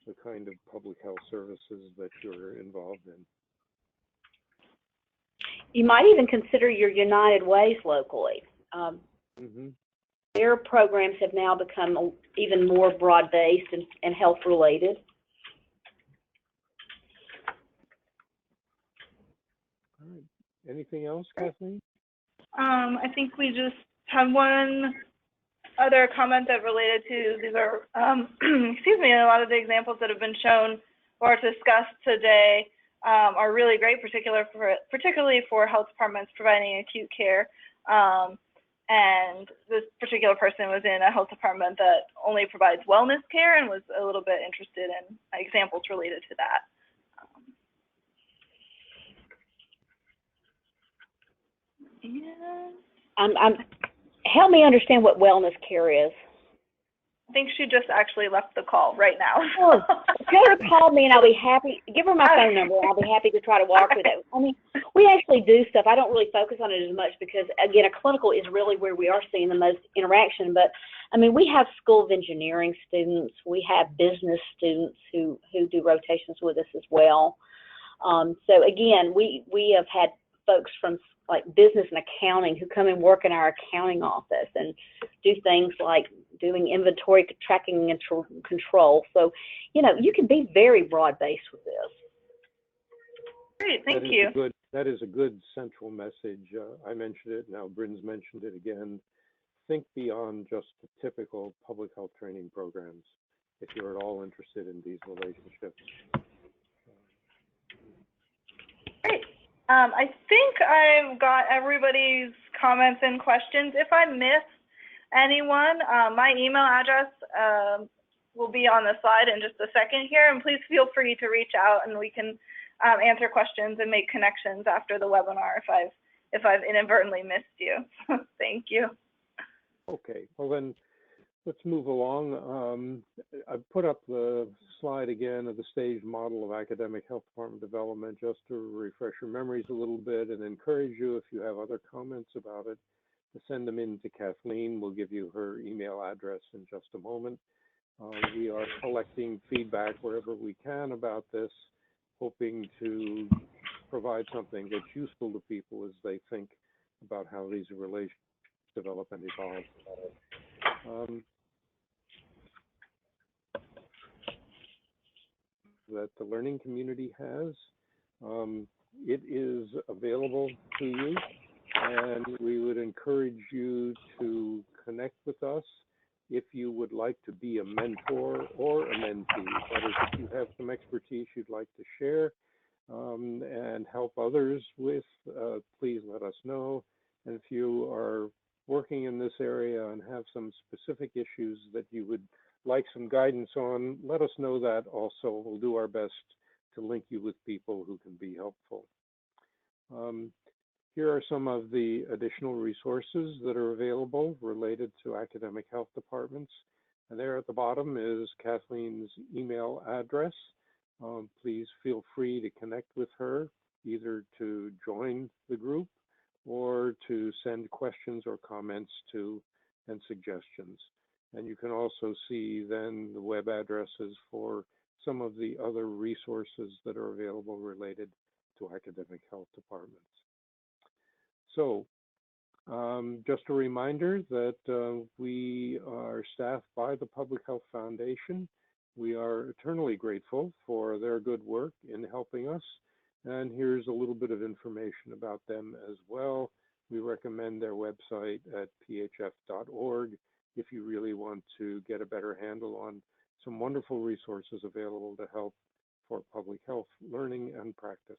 the kind of public health services that you're involved in. You might even consider your United Ways locally. Their programs have now become even more broad-based and health-related. All right. Anything else, Kathleen? I think we just have one other comment that related to, these are, excuse me, a lot of the examples that have been shown or discussed today are really great, particularly for health departments providing acute care. And this particular person was in a health department that only provides wellness care and was a little bit interested in examples related to that. Help me understand what wellness care is. I think she just actually left the call right now. Oh, tell her to call me and I'll be happy. Give her my phone number and I'll be happy to try to walk with it. I mean, we actually do stuff. I don't really focus on it as much because, again, a clinical is really where we are seeing the most interaction. But, I mean, we have School of Engineering students. We have business students who do rotations with us as well. So, again, we have had folks from like business and accounting who come and work in our accounting office and do things like doing inventory tracking and control. So, you can be very broad-based with this. Great, thank you. That is a good central message. I mentioned it, now Bryn's mentioned it again. Think beyond just the typical public health training programs if you're at all interested in these relationships. Great. I think I've got everybody's comments and questions. If I miss anyone, my email address will be on the slide in just a second here, and please feel free to reach out and we can answer questions and make connections after the webinar if I've inadvertently missed you. Thank you. Okay, well then let's move along. I've put up the slide again of the staged model of academic health department development just to refresh your memories a little bit and encourage you, if you have other comments about it, to send them in to Kathleen. We'll give you her email address in just a moment. We are collecting feedback wherever we can about this, hoping to provide something that's useful to people as they think about how these relations develop and evolve. That the learning community has. It is available to you, and we would encourage you to connect with us if you would like to be a mentor or a mentee. That is, if you have some expertise you'd like to share and help others with, please let us know. And if you are working in this area and have some specific issues that you would like some guidance on, let us know that also. We'll do our best to link you with people who can be helpful. Here are some of the additional resources that are available related to academic health departments. And there at the bottom is Kathleen's email address. Please feel free to connect with her, either to join the group or to send questions or comments to and suggestions. And you can also see then the web addresses for some of the other resources that are available related to academic health departments. So just a reminder that we are staffed by the Public Health Foundation. We are eternally grateful for their good work in helping us. And here's a little bit of information about them as well. We recommend their website at phf.org if you really want to get a better handle on some wonderful resources available to help for public health learning and practice.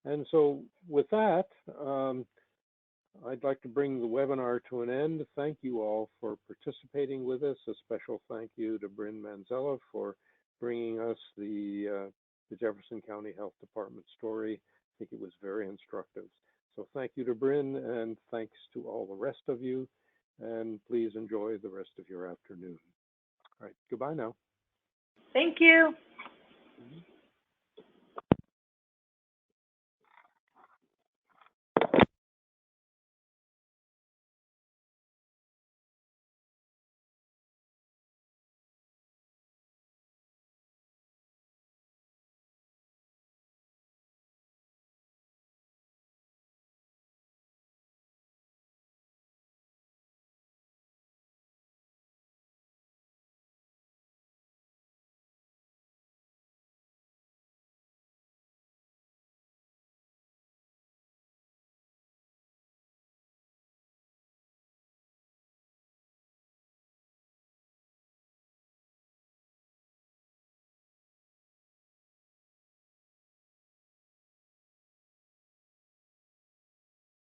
And so with that, I'd like to bring the webinar to an end. Thank you all for participating with us. A special thank you to Bryn Manzella for bringing us the Jefferson County Health Department story. I think it was very instructive. So thank you to Bryn, and thanks to all the rest of you. And please enjoy the rest of your afternoon. All right, goodbye now. Thank you. Mm-hmm.